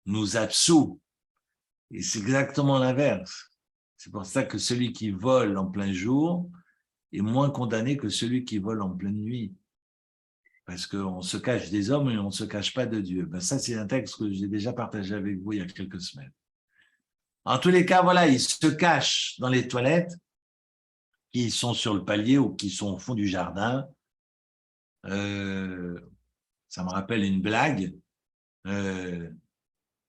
nous absout. Et c'est exactement l'inverse. C'est pour ça que celui qui vole en plein jour est moins condamné que celui qui vole en pleine nuit. Parce qu'on se cache des hommes et on ne se cache pas de Dieu. Ben ça, c'est un texte que j'ai déjà partagé avec vous il y a quelques semaines. En tous les cas, voilà, ils se cachent dans les toilettes qui sont sur le palier ou qui sont au fond du jardin. Ça me rappelle une blague.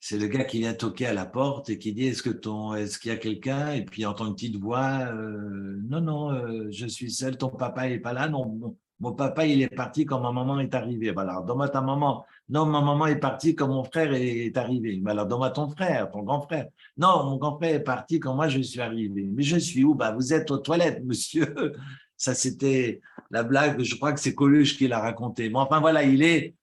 C'est le gars qui vient toquer à la porte et qui dit est-ce qu'il y a quelqu'un? Et puis il entend une petite voix non, je suis seul, ton papa n'est pas là. Non, mon papa il est parti quand ma maman est arrivée. Ben alors donne-moi ta maman. Non, ma maman est partie quand mon frère est arrivé. Ben alors donne-moi ton frère, ton grand frère. Non, mon grand frère est parti quand moi je suis arrivé. Mais je suis où? Ben vous êtes aux toilettes, monsieur. Ça c'était la blague. Je crois que c'est Coluche qui l'a raconté. Bon, enfin voilà, il est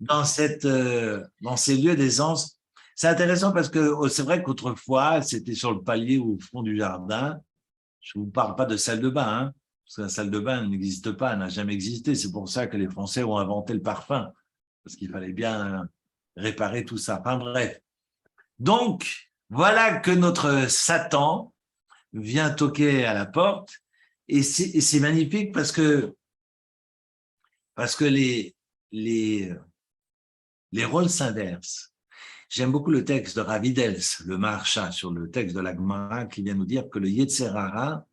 dans ces lieux d'aisance. C'est intéressant parce que c'est vrai qu'autrefois, c'était sur le palier ou au fond du jardin. Je ne vous parle pas de salle de bain, hein, parce que la salle de bain n'existe pas, n'a jamais existé. C'est pour ça que les Français ont inventé le parfum, parce qu'il fallait bien réparer tout ça. Enfin bref. Donc, voilà que notre Satan vient toquer à la porte et c'est magnifique parce que les rôles s'inversent. J'aime beaucoup le texte de Ravidels, le Maharsha, sur le texte de la Gemara, qui vient nous dire que le Yetzer Hara,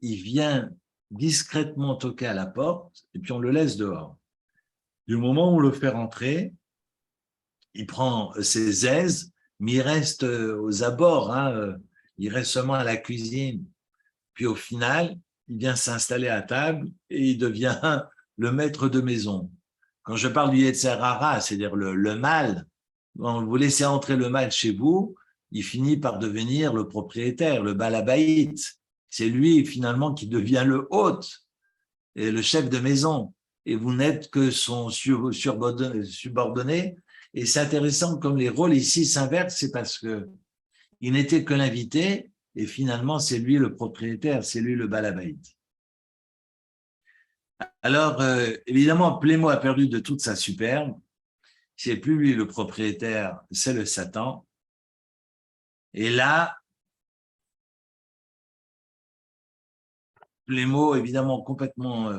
il vient discrètement toquer à la porte et puis on le laisse dehors. Du moment où on le fait rentrer, il prend ses aises, mais il reste aux abords, hein, il reste seulement à la cuisine. Puis au final, il vient s'installer à table et il devient le maître de maison. Quand je parle du Yetzer Hara, c'est-à-dire le mal, quand vous laissez entrer le mal chez vous, il finit par devenir le propriétaire, le balabaït. C'est lui finalement qui devient le hôte et le chef de maison. Et vous n'êtes que son subordonné. Et c'est intéressant comme les rôles ici s'inversent, c'est parce que il n'était que l'invité et finalement, c'est lui le propriétaire, c'est lui le balabait. Alors, évidemment, Plémo a perdu de toute sa superbe. C'est plus lui le propriétaire, c'est le Satan. Et là, Plémo, évidemment, complètement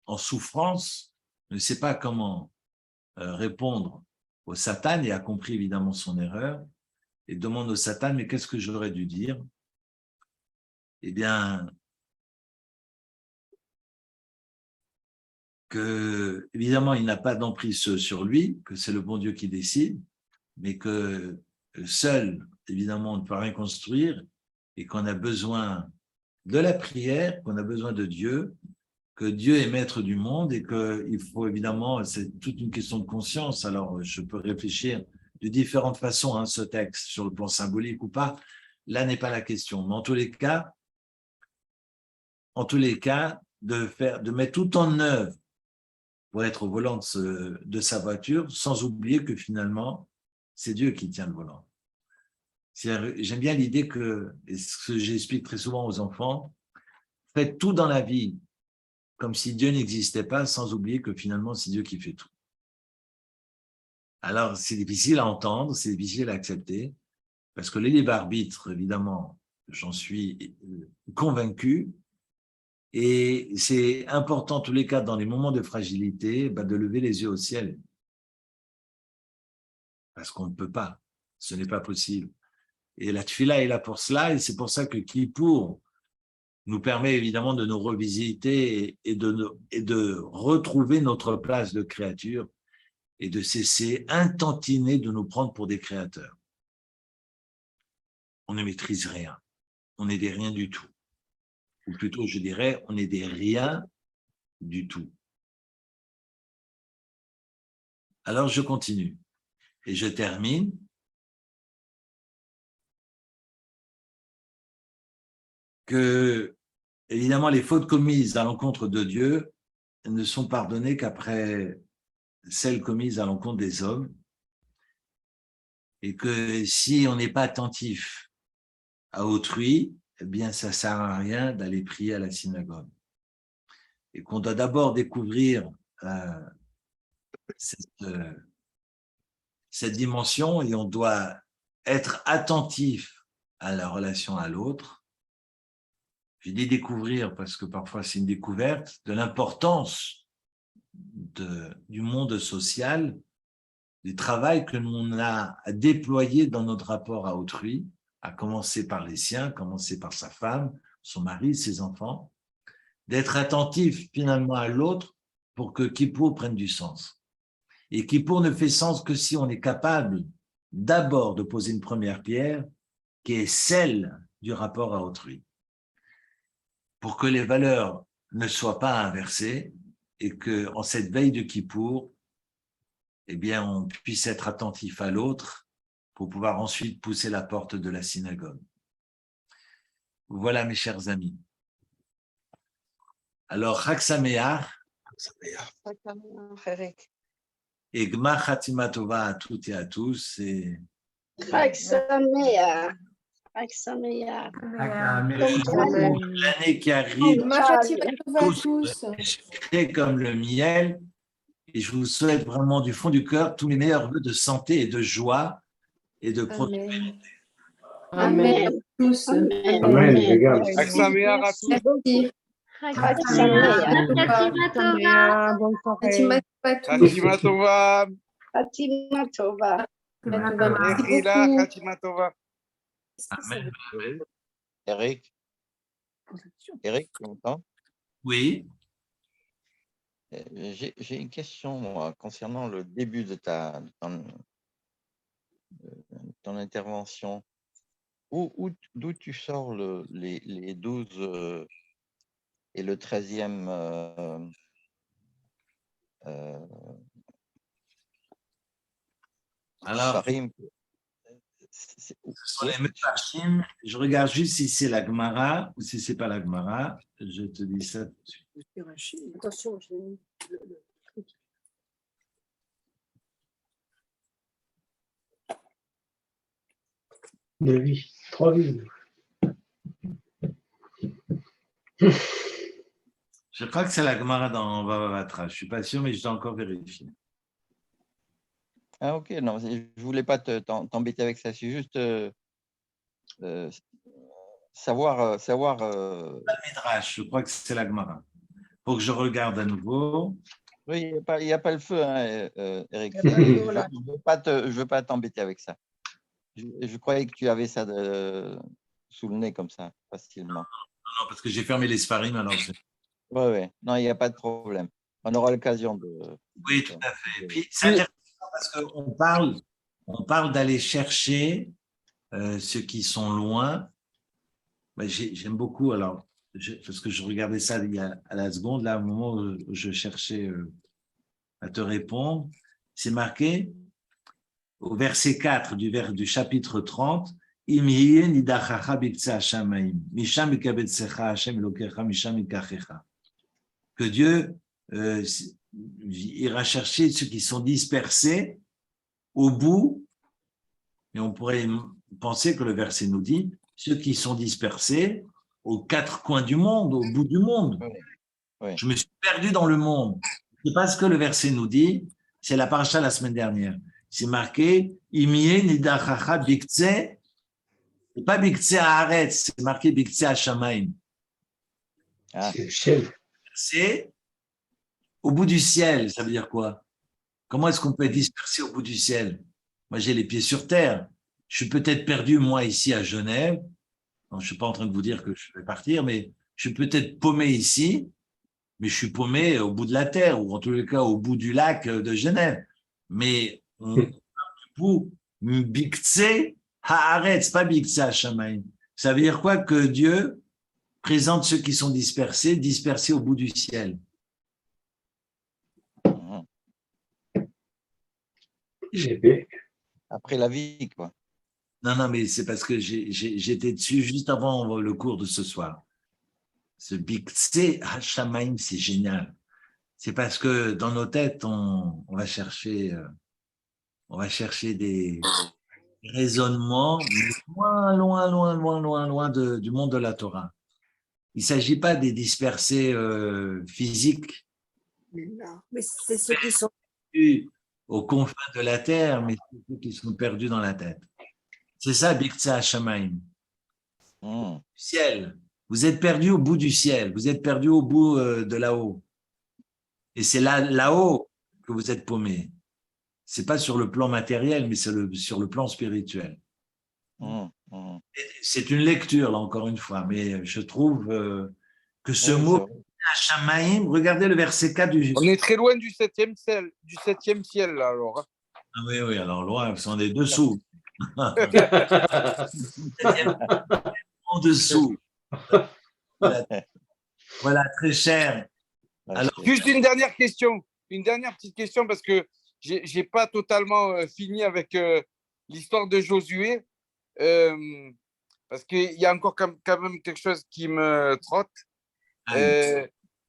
en souffrance, ne sait pas comment répondre au Satan et a compris évidemment son erreur et demande au Satan, mais qu'est-ce que j'aurais dû dire? Eh bien, que évidemment, il n'a pas d'emprise sur lui, que c'est le bon Dieu qui décide, mais que seul, évidemment, on ne peut rien construire et qu'on a besoin de la prière, qu'on a besoin de Dieu, que Dieu est maître du monde et qu'il faut évidemment, c'est toute une question de conscience. Alors, je peux réfléchir de différentes façons à ce texte, sur le plan symbolique ou pas. Là n'est pas la question. Mais en tous les cas, de mettre tout en œuvre pour être au volant de sa voiture, sans oublier que finalement, c'est Dieu qui tient le volant. J'aime bien l'idée que, et ce que j'explique très souvent aux enfants, faites tout dans la vie comme si Dieu n'existait pas, sans oublier que finalement, c'est Dieu qui fait tout. Alors, c'est difficile à entendre, c'est difficile à accepter, parce que le libre arbitre, évidemment, j'en suis convaincu, et c'est important, en tous les cas, dans les moments de fragilité, de lever les yeux au ciel, parce qu'on ne peut pas, ce n'est pas possible. Et la tefila est là pour cela, et c'est pour ça que Kippour nous permet évidemment de nous revisiter et de retrouver notre place de créature et de cesser intentiner de nous prendre pour des créateurs. On ne maîtrise rien, on n'est des rien du tout. Ou plutôt, je dirais, on est des rien du tout. Alors, je continue et je termine. Que, évidemment, les fautes commises à l'encontre de Dieu ne sont pardonnées qu'après celles commises à l'encontre des hommes, et que si on n'est pas attentif à autrui, eh bien, ça ne sert à rien d'aller prier à la synagogue. Et qu'on doit d'abord découvrir cette dimension, et on doit être attentif à la relation à l'autre. Je dis découvrir parce que parfois c'est une découverte de l'importance du monde social, du travail que l'on a à déployer dans notre rapport à autrui, à commencer par les siens, à commencer par sa femme, son mari, ses enfants, d'être attentif finalement à l'autre pour que Kippour prenne du sens. Et Kippour ne fait sens que si on est capable d'abord de poser une première pierre qui est celle du rapport à autrui, pour que les valeurs ne soient pas inversées et qu'en cette veille de Kippour, eh bien, on puisse être attentif à l'autre pour pouvoir ensuite pousser la porte de la synagogue. Voilà, mes chers amis. Alors, Chag Sameach et Gmar Chatima Tova à toutes et à tous. Et Chag Sameach. Chag Sameach. l'année qui arrive, tous frais comme le miel. Et je vous souhaite vraiment du fond du cœur tous les meilleurs vœux de santé et de joie et de prospérité. Amen. Tous. Amen. Chag Sameach à tous. Chag Sameach. Chatima Tova. Fatima Tova. Mechila, Chatima Tova. Amen. Eric, tu m'entends? Oui. J'ai une question moi, concernant le début de ton intervention. D'où tu sors les 12 et le 13e Alors, Farim, ce sont les Mefarshim. Je regarde juste si c'est la Gemara ou si c'est pas la Gemara. Je te dis ça tout de suite. Attention, je vais De vie. 3 vies. Je crois que c'est la Gemara dans Vavavatra. Je ne suis pas sûr, mais je dois encore vérifier. Ah, ok, non, je ne voulais pas t'embêter avec ça. C'est juste savoir. Midrash, je crois que c'est la Gemara. Il faut que je regarde à nouveau. Oui, il n'y a pas le feu, hein, Eric. Il y a pas le feu, là. Je ne veux pas t'embêter avec ça. Je croyais que tu avais ça sous le nez comme ça, facilement. Non, parce que j'ai fermé les Sfarim. Alors Oui. Non, il n'y a pas de problème. On aura l'occasion de. oui, tout à fait. Puis c'est intéressant parce qu'on parle d'aller chercher ceux qui sont loin. Ben, j'aime beaucoup, alors, parce que je regardais ça il y a, à la seconde, là, au moment où je cherchais à te répondre, c'est marqué au verset 4 du chapitre 30, Im yeh nidachacha biktseh hashamayim, misham ikabetzecha Hashem Elokecha, misham ikachecha. Que Dieu ira chercher ceux qui sont dispersés au bout, et on pourrait penser que le verset nous dit, ceux qui sont dispersés aux quatre coins du monde, au bout du monde. Oui. Je me suis perdu dans le monde. C'est pas ce que le verset nous dit, c'est la paracha la semaine dernière. C'est marqué Imie nidachacha biktseh, c'est pas biktseh haaretz, c'est marqué biktseh hashamayim. Ah. C'est le ciel. C'est au bout du ciel, ça veut dire quoi? Comment est-ce qu'on peut être dispersé au bout du ciel? Moi, j'ai les pieds sur terre. Je suis peut-être perdu, moi, ici à Genève. Non, je ne suis pas en train de vous dire que je vais partir, mais je suis peut-être paumé ici, mais je suis paumé au bout de la terre, ou en tous les cas au bout du lac de Genève. Mais on parle du bout, biktseh haaretz, pas biktseh hashamayim. Ça veut dire quoi? Que Dieu présente ceux qui sont dispersés au bout du ciel. Après la vie, quoi. Non, mais c'est parce que j'étais dessus juste avant le cours de ce soir. Ce biktseh hashamayim, c'est génial. C'est parce que dans nos têtes, on va chercher des raisonnements loin du monde de la Torah. Il ne s'agit pas des dispersés physiques. Non, mais c'est ceux qui sont. Aux confins de la terre, mais ceux qui sont perdus dans la tête. C'est ça, biktseh hashamayim. Ciel. Vous êtes perdu au bout du ciel. Vous êtes perdu au bout de là-haut. Et c'est là-haut que vous êtes paumé. C'est pas sur le plan matériel, mais c'est sur le plan spirituel. C'est une lecture, là, encore une fois, mais je trouve que ce mot, hashamayim, regardez le verset 4 du... On est très loin du septième ciel, là, alors. Ah oui, alors loin, on est dessous. En dessous. Voilà, très cher. Alors, juste une dernière question, une dernière petite question, parce que je n'ai pas totalement fini avec l'histoire de Josué, parce qu'il y a encore quand même quelque chose qui me trotte.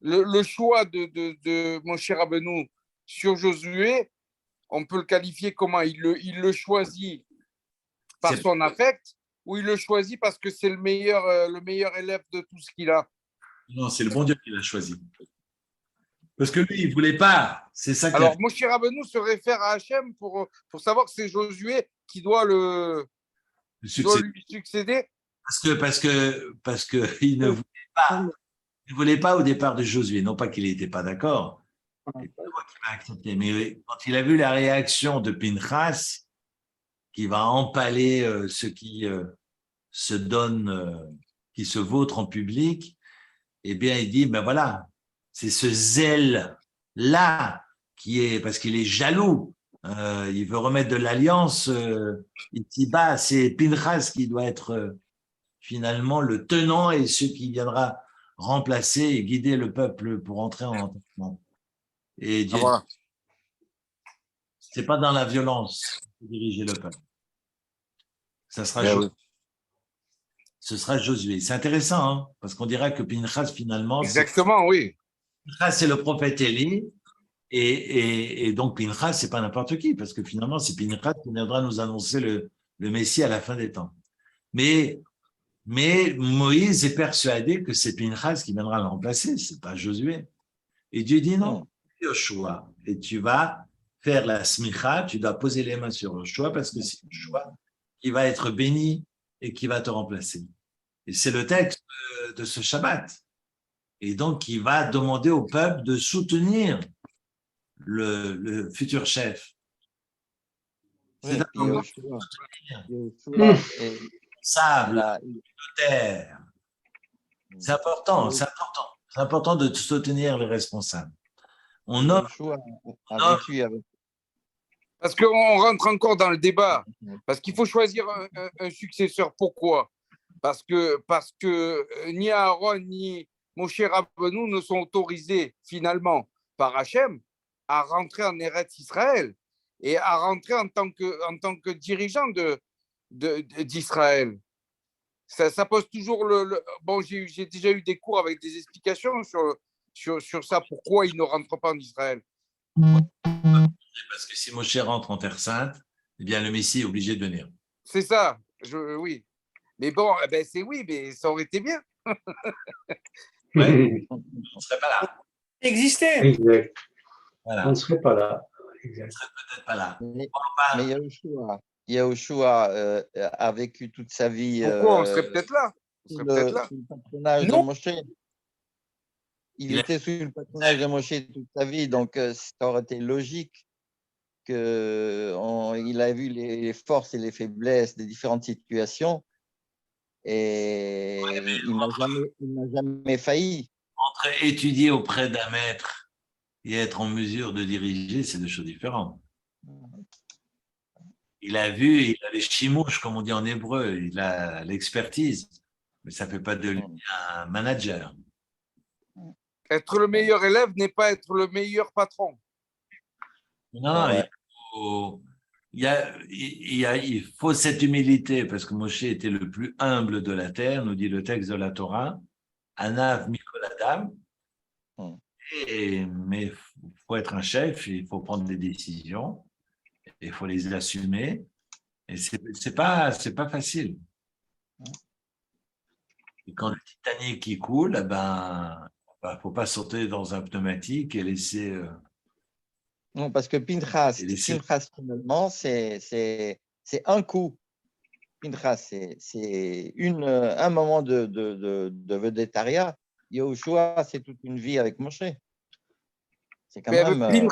Le choix de Moshe Rabbeinu sur Josué, on peut le qualifier comment? Il le choisit par son affect, ou il le choisit parce que c'est le meilleur élève de tout ce qu'il a? Non, c'est le bon Dieu qui l'a choisi. Parce que lui, il ne voulait pas. C'est ça. Alors, Moshe Rabbeinu se réfère à Hachem pour savoir que c'est Josué qui doit lui succéder. Parce que il ne voulait pas. Il ne voulait pas au départ de Josué. Non pas qu'il n'était pas d'accord. C'est pas moi qui m'a accepté. Mais quand il a vu la réaction de Pinchas, qui va empaler ceux qui se donnent, qui se vautrent en public, eh bien, il dit, ben voilà, c'est ce zèle-là qui est, parce qu'il est jaloux, il veut remettre de l'alliance ici-bas, c'est Pinchas qui doit être finalement le tenant et ceux qui viendra remplacer et guider le peuple pour entrer en entendement. Et Dieu, c'est pas dans la violence de diriger le peuple. Ça sera Josué. Ce sera Josué. C'est intéressant, hein, parce qu'on dira que Pinchas, finalement… Exactement, oui. Pinchas, c'est le prophète Élie, et donc Pinchas, c'est pas n'importe qui, parce que finalement, c'est Pinchas qui viendra nous annoncer le Messie à la fin des temps. Mais Moïse est persuadé que c'est Pinchas qui viendra le remplacer, c'est pas Josué. Et Dieu dit non, Yoshua. Et tu vas faire la smicha, tu dois poser les mains sur Yoshua parce que c'est Yoshua qui va être béni et qui va te remplacer. Et c'est le texte de ce Shabbat. Et donc, il va demander au peuple de soutenir le futur chef. Oui, C'est Yoshua est sable, la- terre. C'est important, c'est important. C'est important de soutenir les responsables. On nomme, Yoshua a vécu avec. Parce qu'on rentre encore dans le débat. Parce qu'il faut choisir un successeur. Pourquoi? Parce que ni Aaron ni Moshe Rabbeinu ne sont autorisés finalement par Hachem à rentrer en Eretz Israël et à rentrer en tant que dirigeant d'Israël. Ça pose toujours Bon, j'ai déjà eu des cours avec des explications sur ça, pourquoi ils ne rentrent pas en Israël. parce que si Moshe rentre en Terre Sainte, eh bien le Messie est obligé de venir. C'est ça, oui. Mais bon, c'est oui, mais ça aurait été bien. Ouais, on ne serait pas là. Existait. Exact. Voilà, On ne serait pas là. Exact. peut-être pas là. Mais Yahushua a vécu toute sa vie Pourquoi on serait peut-être là? sous le patronage de Non. Moshe. Il était sous le patronage de Moshe toute sa vie, donc ça aurait été logique qu'il a vu les forces et les faiblesses des différentes situations et il n'a jamais failli. Entre étudier auprès d'un maître et être en mesure de diriger, c'est deux choses différentes. Il a vu, il a les chimouches, comme on dit en hébreu, il a l'expertise, mais ça ne fait pas de lui un manager. Être le meilleur élève n'est pas être le meilleur patron. Non, Ouais. il faut cette humilité, parce que Moshe était le plus humble de la terre, nous dit le texte de la Torah, Anav Mikol Adam. Mais il faut être un chef, il faut prendre des décisions, il faut les assumer, et c'est pas facile. Et quand le Titanic qui coule, faut pas sauter dans un pneumatique et laisser. Non, parce que Pinchas, finalement, c'est un coup. Pinchas, c'est un moment de vedettariat. Yahushua, c'est toute une vie avec Moshe. C'est quand Mais même.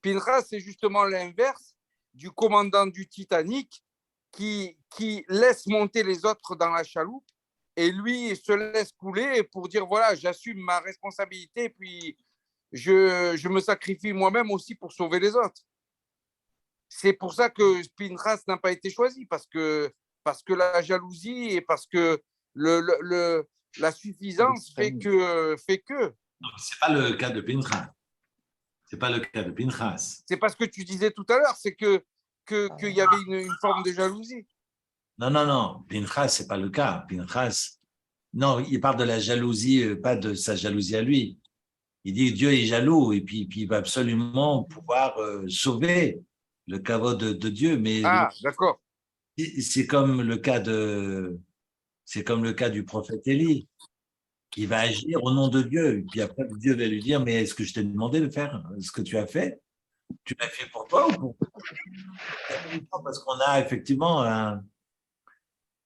Pinchas, c'est justement l'inverse du commandant du Titanic qui laisse monter les autres dans la chaloupe et lui se laisse couler pour dire voilà, j'assume ma responsabilité et puis je me sacrifie moi-même aussi pour sauver les autres. C'est pour ça que Pinchas n'a pas été choisi, parce que la jalousie et parce que la suffisance fait que. Non, c'est pas le cas de Pinchas. C'est pas le cas de Pinchas. C'est pas ce que tu disais tout à l'heure, c'est qu'il y avait une forme de jalousie. Non. Pinchas, c'est pas le cas. Pinchas, non, il parle de la jalousie, pas de sa jalousie à lui. Il dit Dieu est jaloux et puis il va absolument pouvoir sauver le kavod de Dieu. Mais d'accord. c'est comme le cas du prophète Élie, qui va agir au nom de Dieu. Et puis après, Dieu va lui dire, mais est-ce que je t'ai demandé de faire ce que tu as fait? Tu l'as fait pour toi ou pour toi? Parce qu'on a effectivement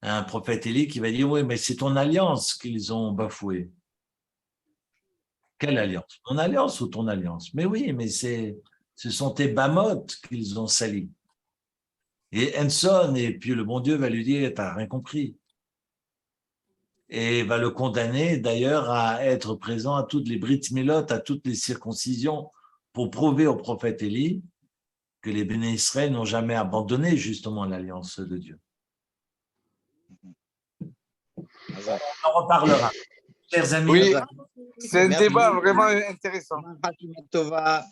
un prophète Élie qui va dire, oui, mais c'est ton alliance qu'ils ont bafouée. Quelle alliance? Mon alliance ou ton alliance? Mais oui, mais ce sont tes bamotes qu'ils ont salis. Et Henson, et puis le bon Dieu va lui dire, t'as rien compris. Et va le condamner d'ailleurs à être présent à toutes les Brit Milot, à toutes les circoncisions, pour prouver au prophète Élie que les Béné Israël n'ont jamais abandonné justement l'alliance de Dieu. On en reparlera. Chers amis, Oui, c'est un Merci. débat vraiment intéressant.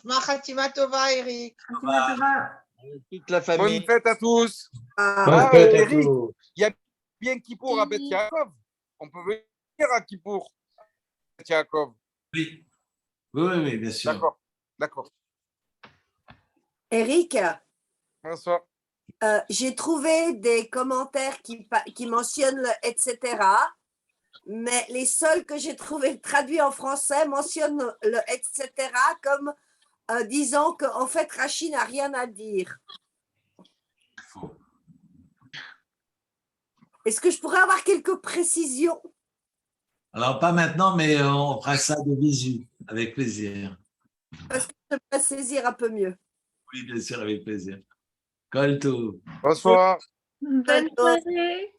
Machatima Tova, Eric. Toute la famille. Bonne fête à tous. Bonne fête à Eric, tous. il y a bien Kippour à Beth Yaakov. On peut venir à Kippour, Beth Yaakov. oui. Oui, bien sûr. D'accord. Eric, Bonsoir. J'ai trouvé des commentaires qui mentionnent le etc. Mais les seuls que j'ai trouvés traduits en français mentionnent le etc. comme disant qu'en fait, Rachid n'a rien à dire. Faux. Est-ce que je pourrais avoir quelques précisions? Alors, pas maintenant, mais on fera ça de visu, avec plaisir. Parce que je peux saisir un peu mieux. Oui, bien sûr, avec plaisir. Colto. Bonsoir. Bonne soirée.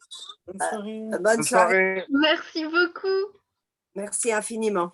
Bonne soirée. Bonne Bonne soirée. soirée. Merci beaucoup. Merci infiniment.